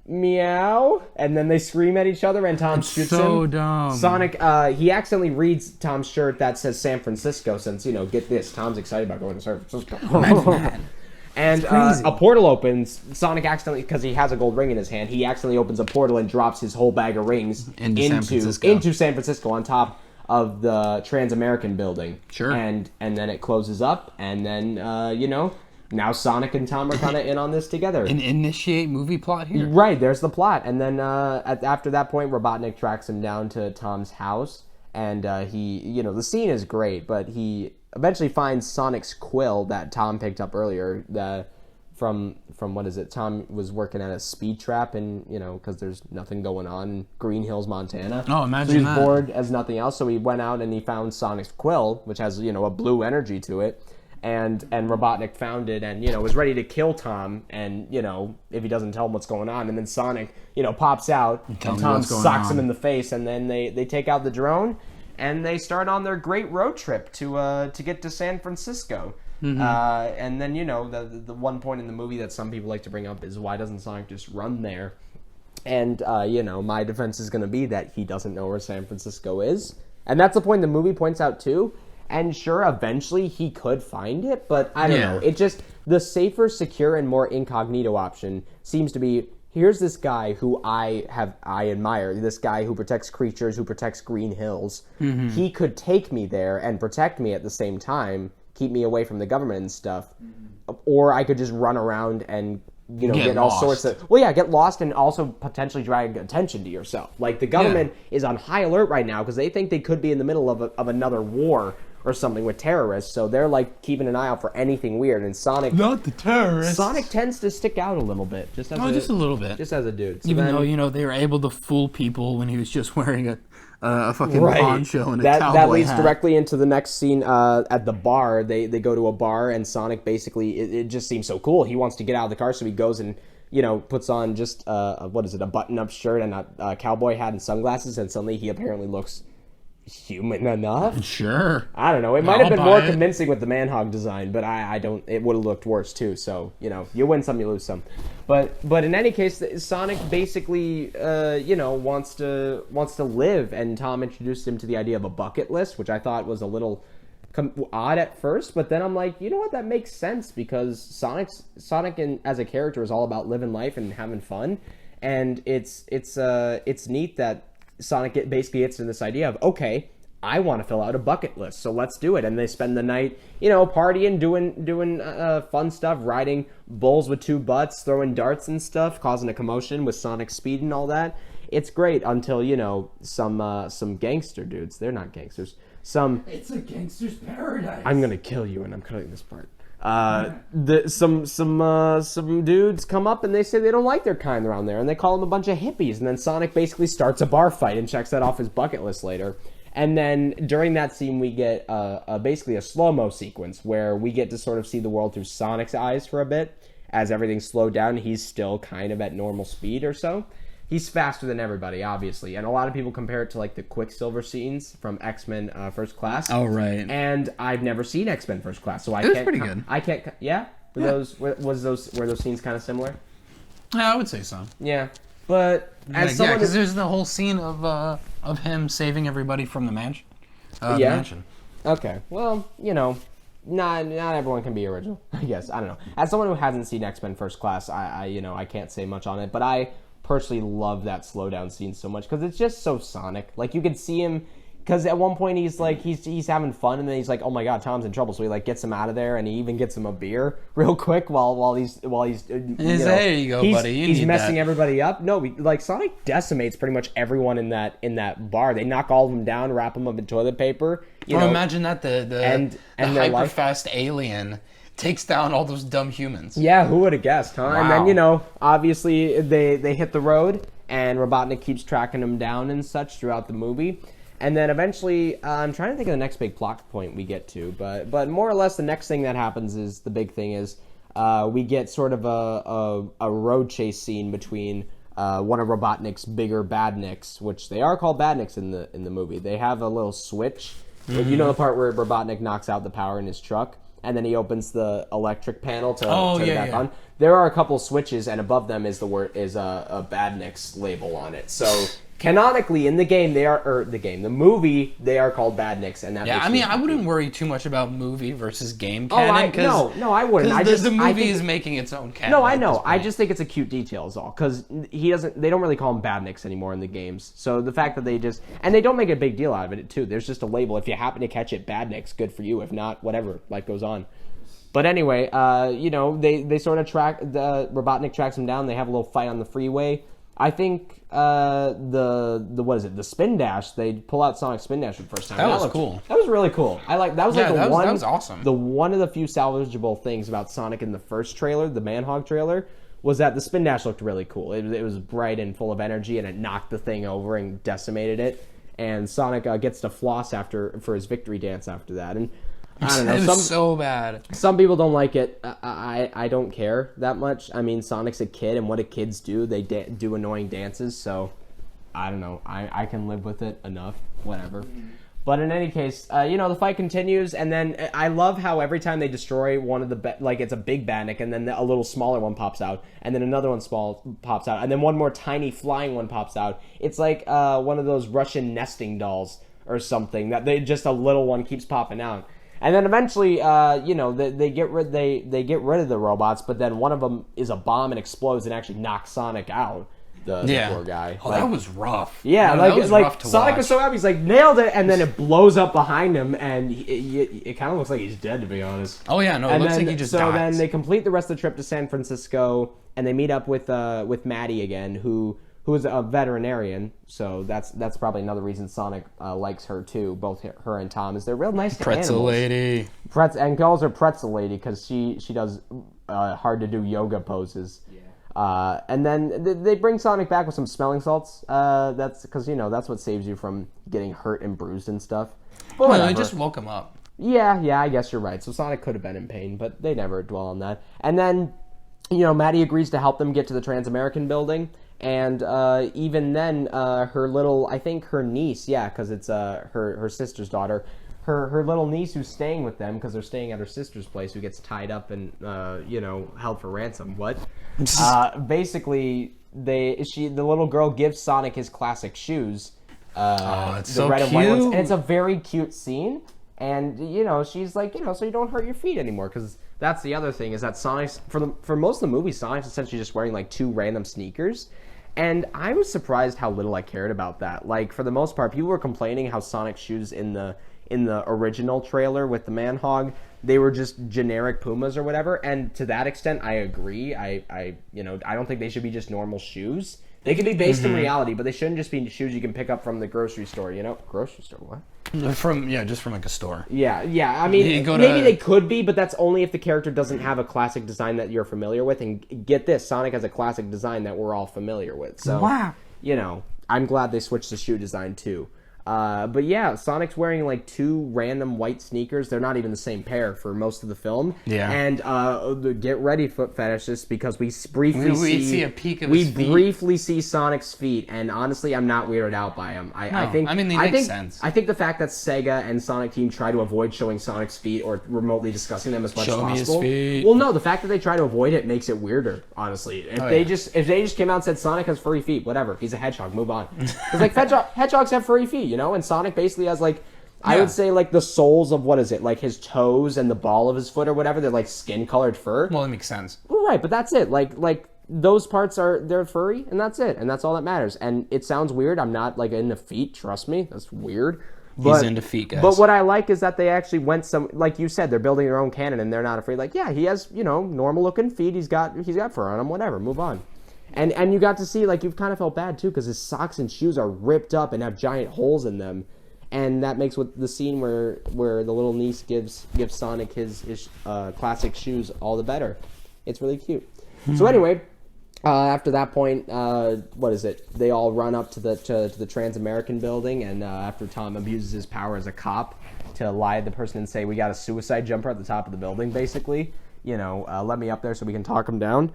meow, and then they scream at each other, and Tom shoots him. So dumb. Sonic he accidentally reads Tom's shirt that says San Francisco, since get this, Tom's excited about going to San Francisco. And a portal opens. Sonic accidentally, because he has a gold ring in his hand, he accidentally opens a portal and drops his whole bag of rings into San Francisco on top of the Trans-American building. Sure. And then it closes up, and then, now Sonic and Tom are kind of in on this together. An initiate movie plot here. Right, there's the plot. And then after that point, Robotnik tracks him down to Tom's house, and the scene is great, but he eventually finds Sonic's quill that Tom picked up earlier, from what is it? Tom was working at a speed trap, and because there's nothing going on in Green Hills, Montana. Oh, imagine so he's that. bored as nothing else, so he went out and he found Sonic's quill, which has a blue energy to it, and Robotnik found it and was ready to kill Tom, and if he doesn't tell him what's going on, and then Sonic pops out and Tom socks him in the face, and then they take out the drone and they start on their great road trip to get to San Francisco. Mm-hmm. And then, the one point in the movie that some people like to bring up is, why doesn't Sonic just run there? And, my defense is going to be that he doesn't know where San Francisco is. And that's the point the movie points out, too. And sure, eventually he could find it, but I don't know. It just, the safer, secure, and more incognito option seems to be, here's this guy who I admire, this guy who protects creatures, who protects Green Hills. Mm-hmm. He could take me there and protect me at the same time, keep me away from the government and stuff, or I could just run around and get all sorts of get lost and also potentially drag attention to yourself. Like, the government is on high alert right now because they think they could be in the middle of another war or something with terrorists, so they're like keeping an eye out for anything weird. And Sonic, not the terrorists. Sonic tends to stick out a little bit, just a little bit, just as a dude. So even though they were able to fool people when he was just wearing a fucking poncho and a cowboy that leads hat. Directly into the next scene at the bar. They go to a bar, and Sonic basically, it just seems so cool. He wants to get out of the car, so he goes and puts on just a button-up shirt and a cowboy hat and sunglasses, and suddenly he apparently looks human enough. Sure. I don't know. It might have been more convincing with the Manhog design, but I don't. It would have looked worse too. So you win some, you lose some. But in any case, Sonic basically wants to live, and Tom introduced him to the idea of a bucket list, which I thought was a little odd at first, but then I'm like, you know what, that makes sense, because Sonic as a character is all about living life and having fun, and it's neat that Sonic basically gets in this idea of, okay, I want to fill out a bucket list, so let's do it. And they spend the night, partying, doing fun stuff, riding bulls with two butts, throwing darts and stuff, causing a commotion with Sonic speed and all that. It's great until, some gangster dudes. They're not gangsters. It's a gangster's paradise. I'm gonna kill you, and I'm cutting this part. Some dudes come up and they say they don't like their kind around there, and they call them a bunch of hippies. And then Sonic basically starts a bar fight and checks that off his bucket list later. And then during that scene, we get basically a slow-mo sequence where we get to sort of see the world through Sonic's eyes for a bit. As everything's slowed down, he's still kind of at normal speed or so. He's faster than everybody, obviously. And a lot of people compare it to, like, the Quicksilver scenes from X-Men First Class. Oh, right. And I've never seen X-Men First Class, so I can't... It was pretty good. I can't... Yeah? Were those scenes kind of similar? Yeah, I would say so. Yeah. But as someone... Yeah, because there's the whole scene of him saving everybody from the mansion. Mansion. Okay. Well, not everyone can be original, I guess. I don't know. As someone who hasn't seen X-Men First Class, I can't say much on it, but I personally love that slowdown scene so much because it's just so Sonic. Like, you could see him, because at one point he's like he's having fun, and then he's like, oh my god, Tom's in trouble, so he like gets him out of there, and he even gets him a beer real quick while he's there you go, buddy. He's messing everybody up. No, Sonic decimates pretty much everyone in that bar. They knock all of them down, wrap them up in toilet paper. Imagine that the hyper fast alien takes down all those dumb humans. Yeah, who would have guessed, huh? Wow. And then, obviously they hit the road, and Robotnik keeps tracking them down and such throughout the movie. And then eventually, I'm trying to think of the next big plot point we get to, but more or less the next thing that happens is, the big thing is, we get sort of a road chase scene between one of Robotnik's bigger badniks, which they are called badniks in the movie. They have a little switch. Mm-hmm. You know the part where Robotnik knocks out the power in his truck? And then he opens the electric panel to turn it back on. There are a couple switches, and above them is a Badniks label on it. So canonically, in the game, the movie, they are called Badniks, and that. Yeah, I wouldn't worry too much about movie versus game canon. No, I wouldn't. The movie is making its own canon. No, I know. I just think it's a cute detail, is all. Because they don't really call him Badniks anymore in the games. So the fact that and they don't make a big deal out of it too. There's just a label. If you happen to catch it, Badniks, good for you. If not, whatever. Life goes on. But anyway, they sort of Robotnik tracks him down. They have a little fight on the freeway. I think the spin dash, they pull out Sonic Spin Dash for the first time. That was cool. That was really cool. That was awesome. The one of the few salvageable things about Sonic in the first trailer, the Manhog trailer, was that the Spin Dash looked really cool. It was bright and full of energy, and it knocked the thing over and decimated it. And Sonic gets to floss for his victory dance after that. And I don't know. It was so bad. Some people don't like it. I don't care that much. I mean, Sonic's a kid, and what do kids do? They do annoying dances, so I don't know. I can live with it enough. Whatever. But in any case, the fight continues, and then I love how every time they destroy one of the it's a big Badnik, and then a little smaller one pops out, and then another one small pops out, and then one more tiny flying one pops out. It's like one of those Russian nesting dolls or something that just a little one keeps popping out. And then eventually, they get rid of the robots, but then one of them is a bomb and explodes and actually knocks Sonic out. The poor guy. Oh, that was rough. Yeah, that was rough to Sonic watch. Was so happy. He's like, nailed it, and then it blows up behind him, and it kind of looks like he's dead, to be honest. Oh yeah, no, it looks like he just dies. So then they complete the rest of the trip to San Francisco, and they meet up with Maddie again, who is a veterinarian. So that's probably another reason Sonic likes her too. Both her and Tom, is they're real nice to Pretzel animals. lady. And calls her Pretzel Lady because she does hard to do yoga poses. Yeah. And then they bring Sonic back with some smelling salts. That's because that's what saves you from getting hurt and bruised and stuff. But well, they just woke him up. Yeah, I guess you're right. So Sonic could have been in pain, but they never dwell on that. And then, Maddie agrees to help them get to the Trans-American building. And even then, her little, I think her niece, because it's her sister's daughter, her little niece who's staying with them because they're staying at her sister's place, who gets tied up and held for ransom. What? Basically, the little girl gives Sonic his classic shoes. It's the so red cute. And white ones, and it's a very cute scene. And she's like, so you don't hurt your feet anymore, because that's the other thing, is that Sonic's for most of the movie, Sonic's essentially just wearing like two random sneakers. And I was surprised how little I cared about that. Like, for the most part, people were complaining how Sonic's shoes in the original trailer with the Manhog, they were just generic Pumas or whatever. And to that extent, I agree. I don't think they should be just normal shoes. They can be based in reality, but they shouldn't just be shoes you can pick up from the grocery store, Grocery store, what? Just from like a store. Yeah. I mean, maybe they could be, but that's only if the character doesn't have a classic design that you're familiar with. And get this, Sonic has a classic design that we're all familiar with. So, wow. I'm glad they switched the shoe design too. But yeah, Sonic's wearing like 2 random white sneakers. They're not even the same pair for most of the film. Yeah. And get ready, foot fetishists, because we briefly see a peek of his feet. We briefly see Sonic's feet, and honestly, I'm not weirded out by them. I think they make sense. I think the fact that Sega and Sonic Team try to avoid showing Sonic's feet or remotely discussing them as much as possible. Show me his feet. Well, no, the fact that they try to avoid it makes it weirder. Honestly, if they just came out and said Sonic has furry feet, whatever, he's a hedgehog, move on. Because like hedgehogs have furry feet, and Sonic basically has like, I would say like the soles of, what is it, like his toes and the ball of his foot or whatever, they're like skin colored fur. Well, that makes sense. Well, right, but that's it. Like those parts they're furry, and that's it, and that's all that matters. And it sounds weird. I'm not like into feet. Trust me, that's weird. But, he's into feet, guys. But what I like is that they actually went like you said, they're building their own canon, and they're not afraid. Like, yeah, he has normal looking feet. He's got fur on him. Whatever, move on. And you got to see, like, you've kind of felt bad too, because his socks and shoes are ripped up and have giant holes in them. And that makes the scene where the little niece gives Sonic his classic shoes all the better. It's really cute. So anyway, after that point, what is it? They all run up to the Trans-American building, and after Tom abuses his power as a cop to lie to the person and say, we got a suicide jumper at the top of the building, basically. Let me up there so we can talk him down.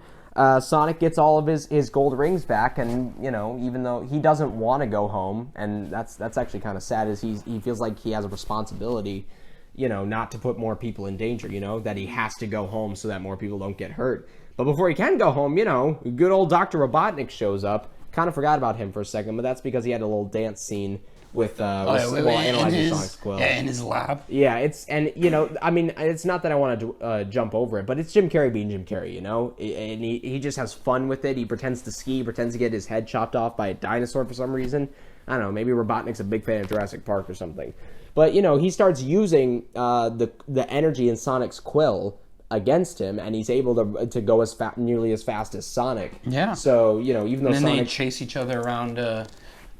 Sonic gets all of his gold rings back, and even though he doesn't want to go home, and that's actually kind of sad, is he feels like he has a responsibility, not to put more people in danger, that he has to go home so that more people don't get hurt. But before he can go home, good old Dr. Robotnik shows up. Kind of forgot about him for a second, but that's because he had a little dance scene with analyzing Sonic's quill. Yeah, in his lab. Yeah, it's not that I want to jump over it, but it's Jim Carrey being Jim Carrey, and he just has fun with it. He pretends to ski, pretends to get his head chopped off by a dinosaur for some reason. I don't know, maybe Robotnik's a big fan of Jurassic Park or something. But, he starts using the energy in Sonic's quill against him, and he's able to go nearly as fast as Sonic. Yeah. So, even though and then Sonic... they chase each other around...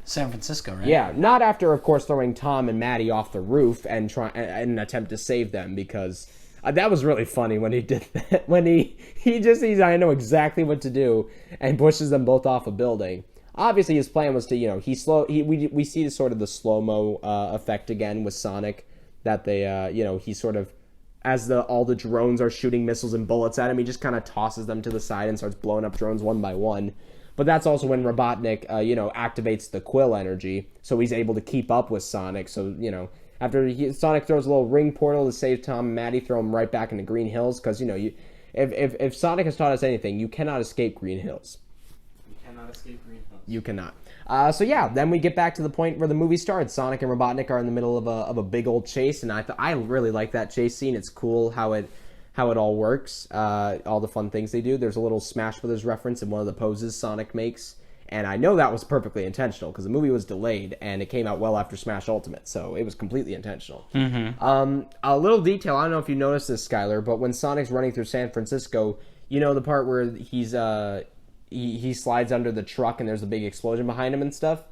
San Francisco, right? Yeah, not after, of course, throwing Tom and Maddie off the roof and try an attempt to save them, because that was really funny when he did that. When he's I know exactly what to do, and pushes them both off a building. Obviously, his plan was to we see the sort of the slow-mo effect again with Sonic, that they he sort of, as all the drones are shooting missiles and bullets at him, he just kind of tosses them to the side and starts blowing up drones one by one. But that's also when Robotnik, activates the quill energy, so he's able to keep up with Sonic. So, after Sonic throws a little ring portal to save Tom and Maddie, throw him right back into Green Hills, because, if Sonic has taught us anything, you cannot escape Green Hills. You cannot escape Green Hills. You cannot. So yeah, then we get back to the point where the movie starts. Sonic and Robotnik are in the middle of a big old chase, and I really like that chase scene. It's cool how it all works, all the fun things they do. There's a little Smash Brothers reference in one of the poses Sonic makes, and I know that was perfectly intentional, because the movie was delayed, and it came out well after Smash Ultimate, so it was completely intentional. Mm-hmm. A little detail, I don't know if you noticed this, Skylar, but when Sonic's running through San Francisco, the part where he slides under the truck and there's a big explosion behind him and stuff?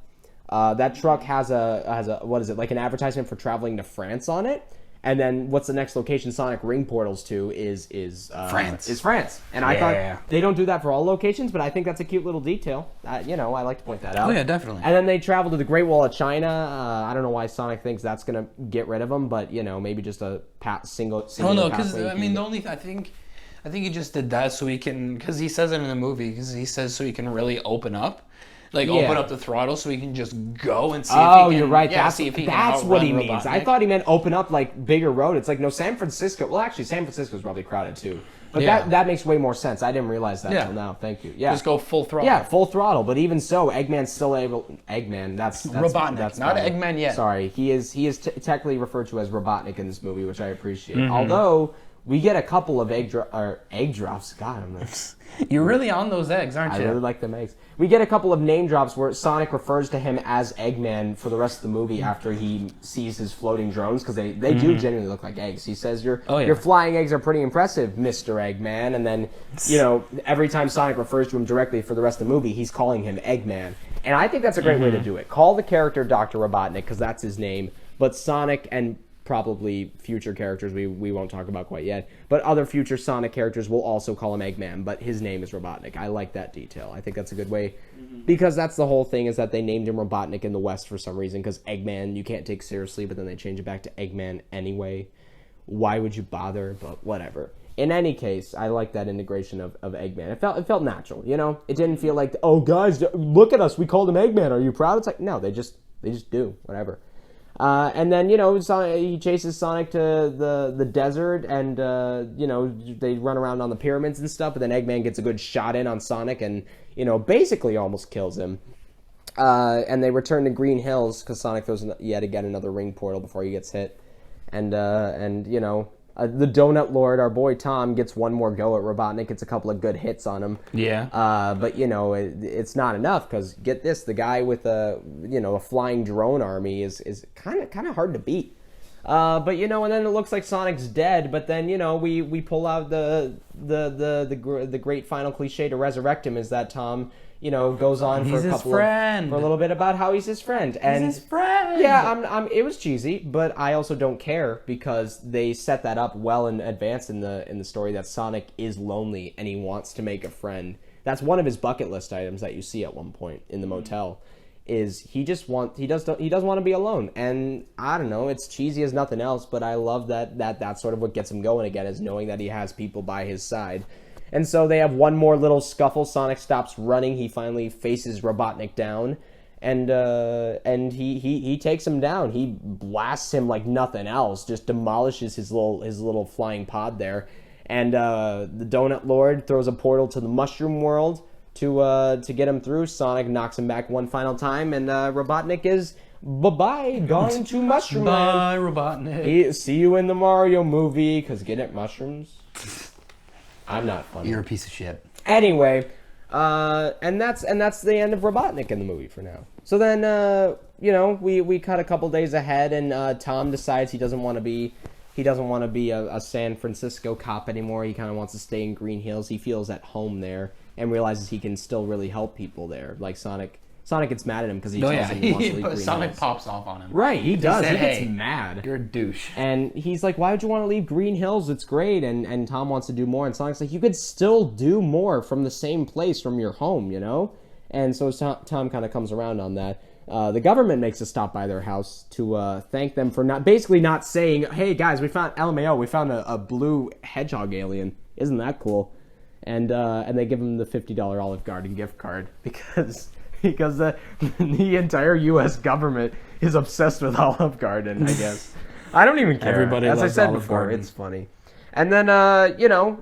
That truck has a what is it, like an advertisement for traveling to France on it. And then what's the next location Sonic ring portals to is France. Is France. And I thought they don't do that for all locations, but I think that's a cute little detail. I like to point that out. Oh yeah, definitely. And then they travel to the Great Wall of China. I don't know why Sonic thinks that's gonna get rid of them, but maybe just a single. Oh no, because I think he just did that so he can, because he says it in the movie, because he says so he can really open up. Open up the throttle so he can just go and see if he can... Oh, you're right. That's what he means. I thought he meant open up, bigger road. It's like, no, San Francisco... Well, actually, San Francisco's probably crowded, too. But that makes way more sense. I didn't realize that until now. Thank you. Yeah. Just go full throttle. Yeah, full throttle. But even so, Eggman's still able... Eggman, that's Robotnik, that's not Eggman yet. Sorry. He is technically referred to as Robotnik in this movie, which I appreciate. Mm-hmm. Although... We get a couple of egg drops. God, You're really on those eggs, aren't you? I really like them eggs. We get a couple of name drops where Sonic refers to him as Eggman for the rest of the movie after he sees his floating drones, because they do genuinely look like eggs. He says, your flying eggs are pretty impressive, Mr. Eggman. And then, every time Sonic refers to him directly for the rest of the movie, he's calling him Eggman. And I think that's a great way to do it. Call the character Dr. Robotnik, because that's his name. But Sonic and probably future characters we won't talk about quite yet, but other future Sonic characters will also call him Eggman, but his name is Robotnik. I like that detail. I think that's a good way, because that's the whole thing, is that they named him Robotnik in the West for some reason, because Eggman you can't take seriously, but then they change it back to Eggman anyway. Why would you bother? But whatever. In any case, I like that integration of Eggman. It felt natural, It didn't feel like, oh guys, look at us, we called him Eggman, are you proud? It's like, no, they just do, whatever. And then, he chases Sonic to the desert, and, they run around on the pyramids and stuff, but then Eggman gets a good shot in on Sonic and, basically almost kills him. And they return to Green Hills, because Sonic throws yet again another ring portal before he gets hit. And the Donut Lord, our boy Tom, gets one more go at Robotnik, gets a couple of good hits on him. Yeah. But, it's not enough, because get this, the guy with a flying drone army is kind of hard to beat. But, and then it looks like Sonic's dead, but then, we pull out the great final cliche to resurrect him, is that Tom, goes on for a little bit about how he's his friend. And he's his friend! Yeah, it was cheesy, but I also don't care, because they set that up well in advance in the story, that Sonic is lonely and he wants to make a friend. That's one of his bucket list items that you see at one point in the motel. Is he does want to be alone, and I don't know, it's cheesy as nothing else, but I love that's sort of what gets him going again, is knowing that he has people by his side. And so they have one more little scuffle. Sonic stops running. He finally faces Robotnik down, and he takes him down. He blasts him like nothing else, just demolishes his little flying pod there. And the Donut Lord throws a portal to the Mushroom World to get him through. Sonic knocks him back one final time, and Robotnik is bye-bye, gone to Mushroom Bye, Land. Robotnik. See you in the Mario movie, because get it, mushrooms? I'm not funny. You're a piece of shit. Anyway, and that's the end of Robotnik in the movie for now. So then, we cut a couple days ahead, and Tom decides he doesn't want to be a San Francisco cop anymore. He kind of wants to stay in Green Hills. He feels at home there, and realizes he can still really help people there. Like Sonic gets mad at him because he tells him he wants to leave Green Sonic Hills. pops off on him. Right, he does. Said, he gets hey, mad. You're a douche. And he's like, why would you want to leave Green Hills? It's great. And Tom wants to do more. And Sonic's like, you could still do more from the same place, from your home, And so Tom kind of comes around on that. The government makes a stop by their house to thank them for not saying, hey, guys, we found LMAO. We found a blue hedgehog alien. Isn't that cool? And they give him the $50 Olive Garden gift card because the entire U.S. government is obsessed with Olive Garden, I guess. I don't even care. Everybody As I loves said Olive before, Garden. it's funny. And then,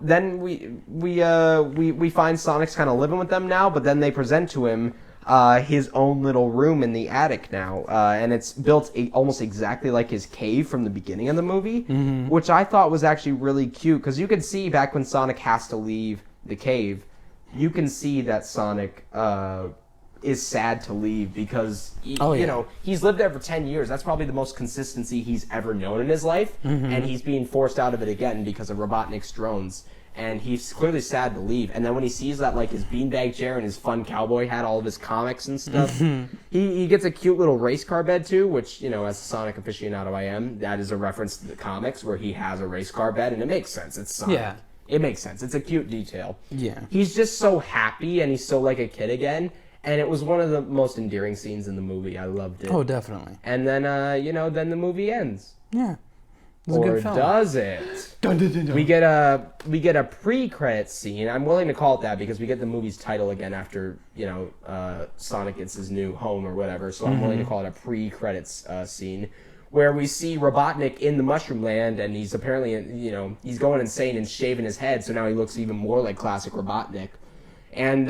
then we find Sonic's kind of living with them now, but then they present to him his own little room in the attic now, and it's built almost exactly like his cave from the beginning of the movie, which I thought was actually really cute, because you could see back when Sonic has to leave the cave, you can see that Sonic is sad to leave, because he's lived there for 10 years. That's probably the most consistency he's ever known in his life, and he's being forced out of it again because of Robotnik's drones. And he's clearly sad to leave. And then when he sees that, like, his beanbag chair and his fun cowboy hat, all of his comics and stuff, he gets a cute little race car bed, too, which, as a Sonic aficionado I am, that is a reference to the comics where he has a race car bed, and it makes sense. It's Sonic. Yeah. It makes sense. It's a cute detail. Yeah. He's just so happy, and he's so like a kid again. And it was one of the most endearing scenes in the movie. I loved it. Oh, definitely. And then, then the movie ends. Yeah. Or does it? Dun, dun, dun, dun. We get a pre-credit scene. I'm willing to call it that because we get the movie's title again after Sonic gets his new home or whatever. So I'm willing to call it a pre-credits scene where we see Robotnik in the Mushroom Land, and he's apparently he's going insane and shaving his head. So now he looks even more like classic Robotnik. And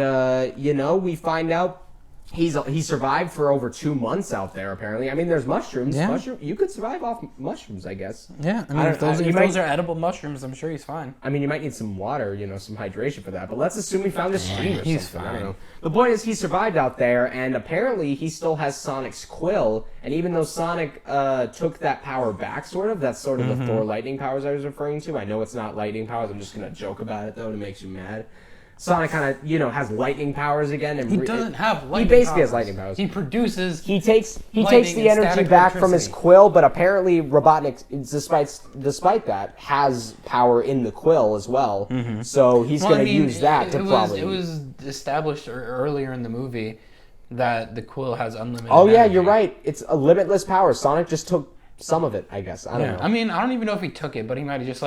we find out he survived for over 2 months out there. Apparently, I mean, there's mushrooms. Yeah. You could survive off mushrooms, I guess. Yeah, I mean, if those are edible mushrooms, I'm sure he's fine. I mean, you might need some water, some hydration for that. But let's assume he found a stream or he's something. I fine. don't know. The point is, he survived out there, and apparently, he still has Sonic's quill. And even though Sonic took that power back, that's sort of the Thor lightning powers I was referring to. I know it's not lightning powers. I'm just gonna joke about it though to make you mad. Sonic kind of, has lightning powers again. And he doesn't have lightning powers. He basically has lightning powers. He produces. He takes the energy back from his quill, but apparently Robotnik, despite that, has power in the quill as well. Mm-hmm. So he's going to use that to probably. It was established earlier in the movie that the quill has unlimited. Oh yeah, energy. you're right. It's a limitless power. Sonic just took some of it, I guess. I don't know. I mean, I don't even know if he took it, but he might have just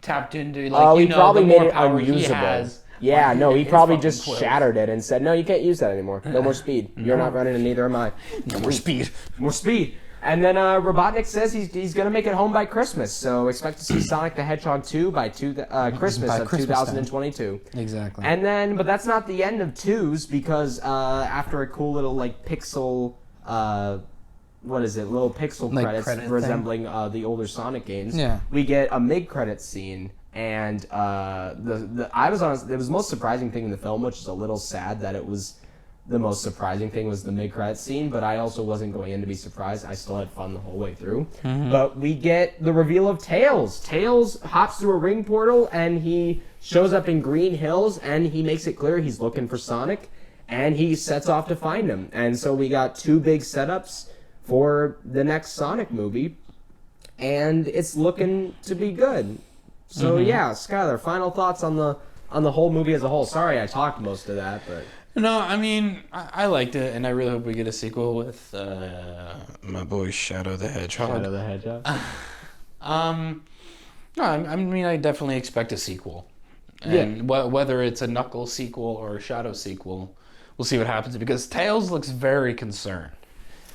tapped into he probably the made more it power unusable. he has. Yeah, no, he probably just quills. shattered it and said, no, you can't use that anymore. No more speed. You're not running and neither am I. No more speed. More speed. And then Robotnik says he's going to make it home by Christmas. So expect to see Sonic the Hedgehog 2 by Christmas of 2022. Exactly. And then, but that's not the end of 2s because after a cool little pixel, little pixel credits resembling the older Sonic games, we get a mid-credits scene. And it was the most surprising thing in the film, which is a little sad that it was the most surprising thing was the mid-credits scene, but I also wasn't going in to be surprised. I still had fun the whole way through. Mm-hmm. But we get the reveal of Tails. Tails hops through a ring portal, and he shows up in Green Hills, and he makes it clear he's looking for Sonic, and he sets off to find him. And so we got 2 big setups for the next Sonic movie, and it's looking to be good. So yeah, Skylar, final thoughts on the whole movie as a whole. Sorry I talked most of that, but no, I mean I liked it, and I really hope we get a sequel with my boy Shadow the Hedgehog. Shadow the Hedgehog. No, I mean I definitely expect a sequel, and whether it's a Knuckles sequel or a Shadow sequel, we'll see what happens because Tails looks very concerned.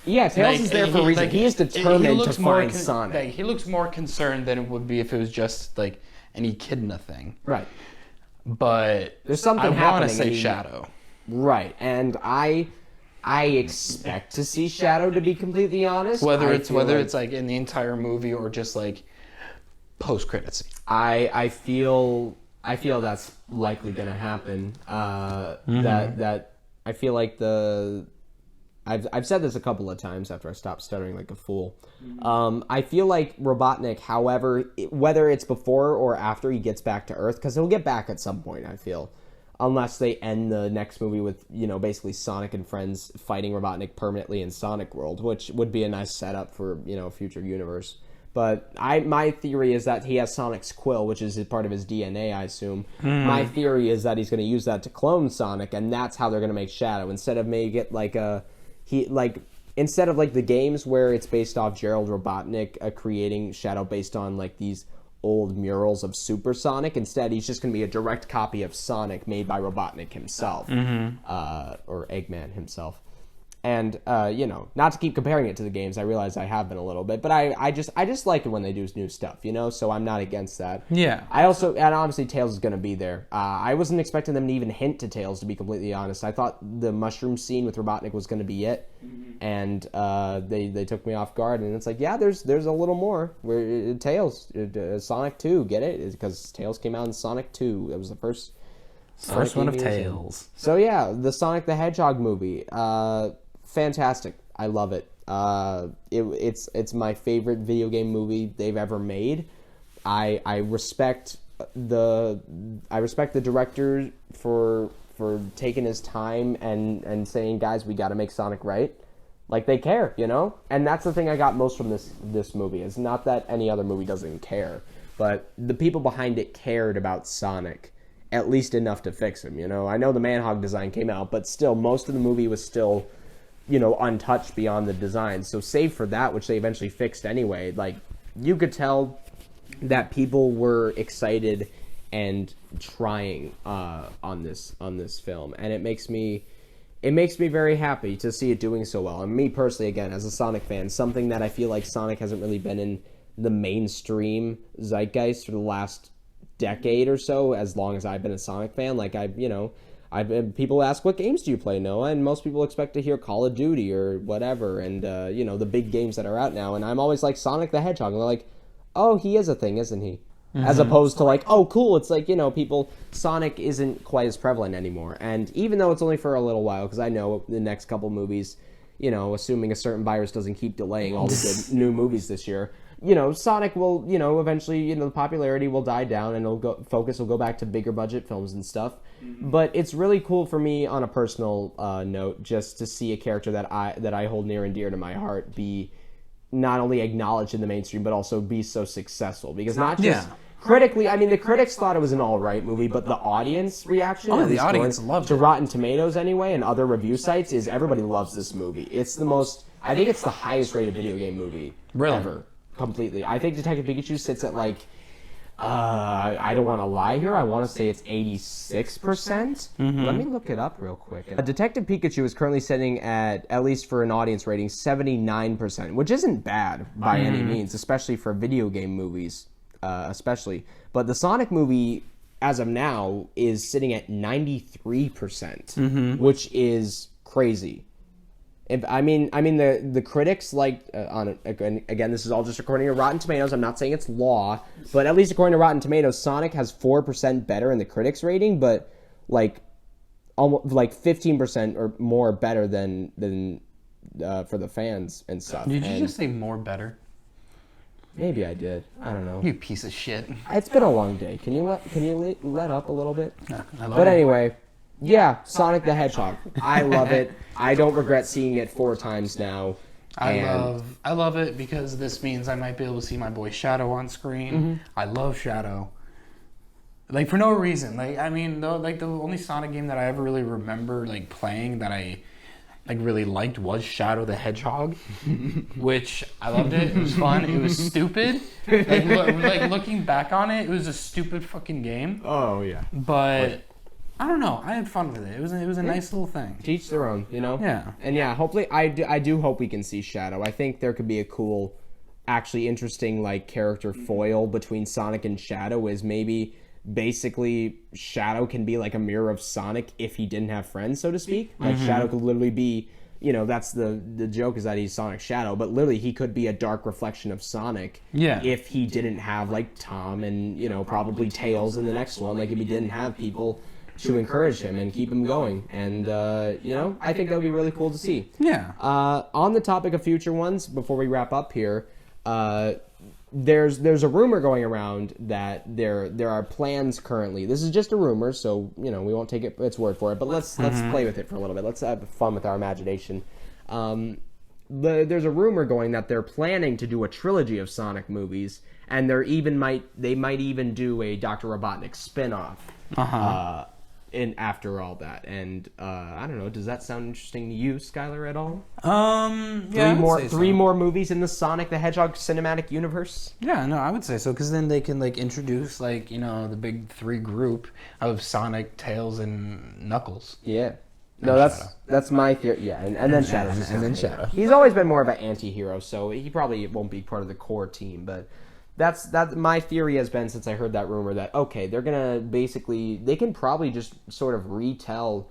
Yeah, Tails is there for a reason. He is determined to find Sonic. He looks more concerned than it would be if it was just an echidna thing. Right. But there's something happening. I want to say Shadow. Right, and I expect to see Shadow, to be completely honest. Whether it's in the entire movie or just post credits. I feel that's likely going to happen. That I feel like I've said this a couple of times after I stopped stuttering like a fool. I feel like Robotnik, however, whether it's before or after he gets back to Earth, because he'll get back at some point, I feel, unless they end the next movie with, basically Sonic and friends fighting Robotnik permanently in Sonic World, which would be a nice setup for, a future universe. But my theory is that he has Sonic's quill, which is part of his DNA, I assume. My theory is that he's going to use that to clone Sonic, and that's how they're going to make Shadow, instead of make it instead of the games where it's based off Gerald Robotnik creating Shadow based on these old murals of Super Sonic. Instead, he's just going to be a direct copy of Sonic made by Robotnik himself, or Eggman himself. And not to keep comparing it to the games, I realize I have been a little bit, but I just like it when they do new stuff, so I'm not against that. Yeah. And obviously Tails is going to be there. I wasn't expecting them to even hint to Tails, to be completely honest. I thought the mushroom scene with Robotnik was going to be it, and they took me off guard, and it's there's a little more. Where Tails, Sonic 2, get it? Because Tails came out in Sonic 2. That was the first one of Tails. So yeah, the Sonic the Hedgehog movie. Fantastic. I love it. It's my favorite video game movie they've ever made. I respect the director for taking his time and saying, guys, we got to make Sonic right. They care, And that's the thing I got most from this movie. It's not that any other movie doesn't care, but the people behind it cared about Sonic at least enough to fix him, I know the Manhog design came out, but still most of the movie was still untouched beyond the design. So save for that, which they eventually fixed anyway, you could tell that people were excited and trying on this film, and it makes me very happy to see it doing so well. And me personally, again, as a Sonic fan, something that I feel like Sonic hasn't really been in the mainstream zeitgeist for the last decade or so, as long as I've been a Sonic fan. people ask, what games do you play, Noah? And most people expect to hear Call of Duty or whatever, and the big games that are out now. And I'm always like, Sonic the Hedgehog, and they're like, oh, he is a thing, isn't he? As opposed to like, oh, cool, it's like, Sonic isn't quite as prevalent anymore. And even though it's only for a little while, because I know the next couple movies, assuming a certain virus doesn't keep delaying all the good new movies this year, Sonic will, eventually, the popularity will die down and focus will go back to bigger budget films and stuff. But it's really cool for me on a personal note just to see a character that I hold near and dear to my heart be not only acknowledged in the mainstream, but also be so successful. Because not just critically, I mean, the critics thought it was an all-right movie, but the audience reaction, the audience loved to it. Rotten Tomatoes anyway, and other review sites, is everybody loves this movie. It's I think it's the highest rated video game movie ever. Completely. I think Detective Pikachu sits at like, I don't want to lie here. I want to say it's 86%. Let me look it up real quick. Detective Pikachu is currently sitting at least for an audience rating, 79%, which isn't bad by any means, especially for video game movies, especially. But the Sonic movie, as of now, is sitting at 93%, which is crazy. I mean, the critics again, this is all just according to Rotten Tomatoes. I'm not saying it's law, but at least according to Rotten Tomatoes, Sonic has 4% better in the critics rating, but almost 15% or more better than for the fans and stuff. Did you just say more better? Maybe I did. I don't know. You piece of shit. It's been a long day. Can you let up a little bit? I love it. Anyway. Yeah, Sonic the Hedgehog. I love it. I don't regret seeing it 4 times now. I love it because this means I might be able to see my boy Shadow on screen. I love Shadow. For no reason. The only Sonic game that I ever really remember playing that I really liked was Shadow the Hedgehog, which I loved it. It was fun. It was stupid. Looking back on it, it was a stupid fucking game. Oh yeah. But I don't know. I had fun with it. It was a nice little thing. To each their own, Yeah. And yeah, hopefully, I do hope we can see Shadow. I think there could be a cool, actually interesting character foil between Sonic and Shadow. Is maybe basically Shadow can be a mirror of Sonic if he didn't have friends, so to speak. Shadow could literally be, that's the joke is that he's Sonic's shadow, but literally he could be a dark reflection of Sonic. Yeah. If he didn't have Tom and probably Tails in the next one, if he didn't have people to encourage him and keep him going. And, I think that would be really cool to see. Yeah. On the topic of future ones, before we wrap up here, there's a rumor going around that there are plans currently. This is just a rumor, so, we won't take its word for it, but let's play with it for a little bit. Let's have fun with our imagination. There's a rumor going that they're planning to do a trilogy of Sonic movies, and they might even do a Dr. Robotnik spin-off. After all that, and I don't know, does that sound interesting to you, Skylar, at all? Yeah, three more movies in the Sonic the Hedgehog cinematic universe. Yeah, no, I would say so, because then they can introduce the big 3 group of Sonic, Tails, and Knuckles. Yeah, no, that's my theory. Yeah, and then Shadow, and then Shadow. He's always been more of an anti-hero, so he probably won't be part of the core team, but. That's my theory has been since I heard that rumor that, okay, they're going to they can probably just sort of retell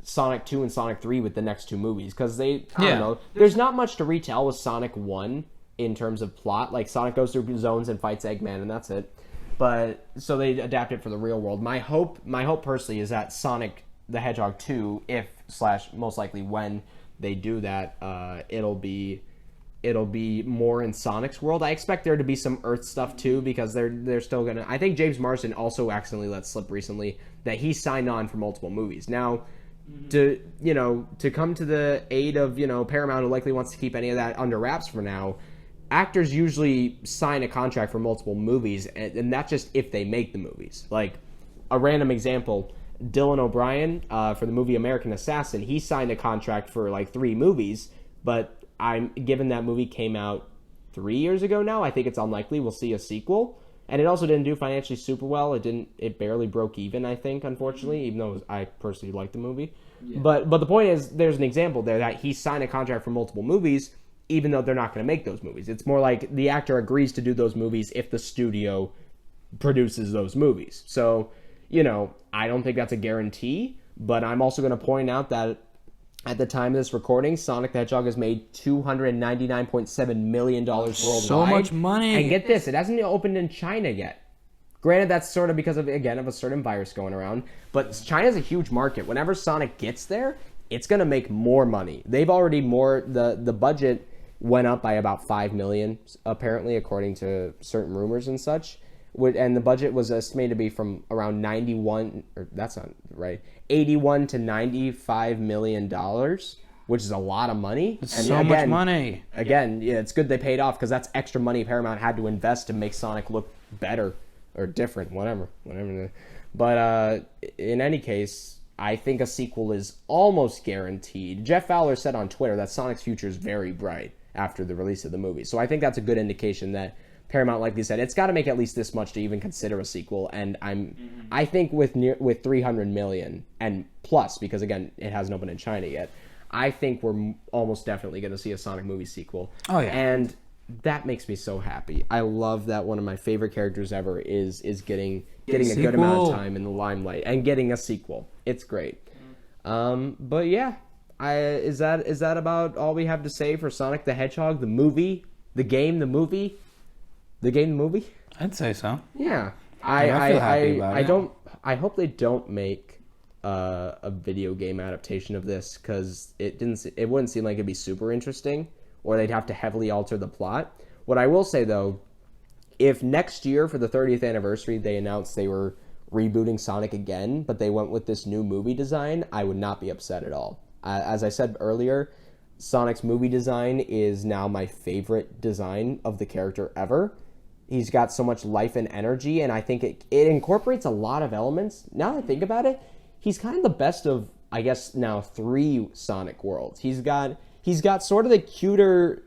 Sonic 2 and Sonic 3 with the next 2 movies, because I don't know, there's not much to retell with Sonic 1 in terms of plot. Sonic goes through zones and fights Eggman, and that's it. But, so they adapt it for the real world. My hope personally is that Sonic the Hedgehog 2, most likely when they do that, it'll be more in Sonic's world. I expect there to be some Earth stuff too, because they're still gonna. I think James Marsden also accidentally let slip recently that he signed on for multiple movies. Now, to come to the aid of Paramount, who likely wants to keep any of that under wraps for now. Actors usually sign a contract for multiple movies, and that's just if they make the movies. A random example, Dylan O'Brien for the movie American Assassin, he signed a contract for 3 movies, but given that movie came out 3 years ago now, I think it's unlikely we'll see a sequel. And it also didn't do financially super well. It barely broke even, I think, unfortunately, even though I personally liked the movie. Yeah. But the point is, there's an example there that he signed a contract for multiple movies, even though they're not going to make those movies. It's more like the actor agrees to do those movies if the studio produces those movies. So, I don't think that's a guarantee. But I'm also going to point out that at the time of this recording, Sonic the Hedgehog has made $299.7 million worldwide. So much money. And get this, it hasn't opened in China yet. Granted, that's sort of because of a certain virus going around. But China's a huge market. Whenever Sonic gets there, it's going to make more money. They've already the budget went up by about $5 million, apparently, according to certain rumors and such. And the budget was estimated to be from around 81, or that's not right, 81 to $95 million, which is a lot of money. It's so much money. Again, yeah, it's good they paid off because that's extra money Paramount had to invest to make Sonic look better or different, whatever. But in any case, I think a sequel is almost guaranteed. Jeff Fowler said on Twitter that Sonic's future is very bright after the release of the movie. So I think that's a good indication that Paramount, like they said, it's got to make at least this much to even consider a sequel. And I think with 300 million and plus, because again, it hasn't opened in China yet, I think we're almost definitely going to see a Sonic movie sequel. Oh yeah, and that makes me so happy. I love that one of my favorite characters ever is getting a good amount of time in the limelight and getting a sequel. It's great. But yeah, is that about all we have to say for Sonic the Hedgehog, the movie, the game, the movie? I'd say so. Yeah, I feel happy about it. I hope they don't make a video game adaptation of this because it wouldn't seem like it'd be super interesting, or they'd have to heavily alter the plot. What I will say though, if next year for the 30th anniversary they announced they were rebooting Sonic again, but they went with this new movie design, I would not be upset at all. As I said earlier, Sonic's movie design is now my favorite design of the character ever. He's got so much life and energy, and I think it incorporates a lot of elements. Now that I think about it, he's kind of the best of, I guess, now 3 Sonic worlds. He's got sort of the cuter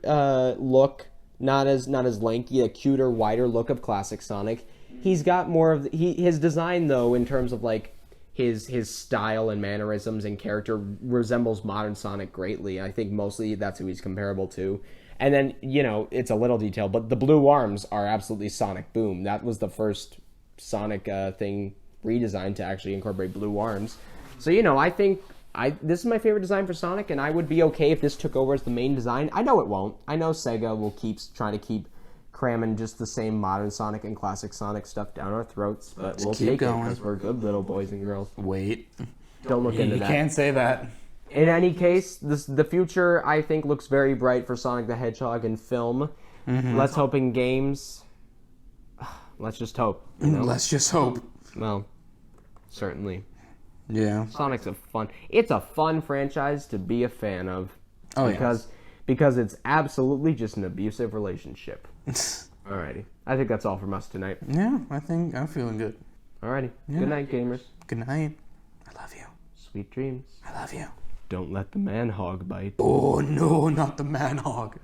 look, not as lanky, a cuter, wider look of classic Sonic. He's got more of his design though, in terms of like his style and mannerisms and character resembles modern Sonic greatly. I think mostly that's who he's comparable to. And then, it's a little detail, but the blue arms are absolutely Sonic Boom. That was the first Sonic thing redesigned to actually incorporate blue arms. So, I think this is my favorite design for Sonic, and I would be okay if this took over as the main design. I know it won't. I know Sega will trying to keep cramming just the same modern Sonic and classic Sonic stuff down our throats, but we'll take it because we're good little boys and girls. Wait. Don't look into that. You can't say that. In any case, the future, I think, looks very bright for Sonic the Hedgehog in film. Mm-hmm. Let's hope in games. Let's just hope. Let's just hope. Well, certainly. Yeah. Sonic's it's a fun franchise to be a fan of. Oh, because it's absolutely just an abusive relationship. Alrighty. I think that's all from us tonight. Yeah, I think I'm feeling good. Alrighty. Yeah. Good night, gamers. Good night. I love you. Sweet dreams. I love you. Don't let the man hog bite. Oh, no, not the man hog.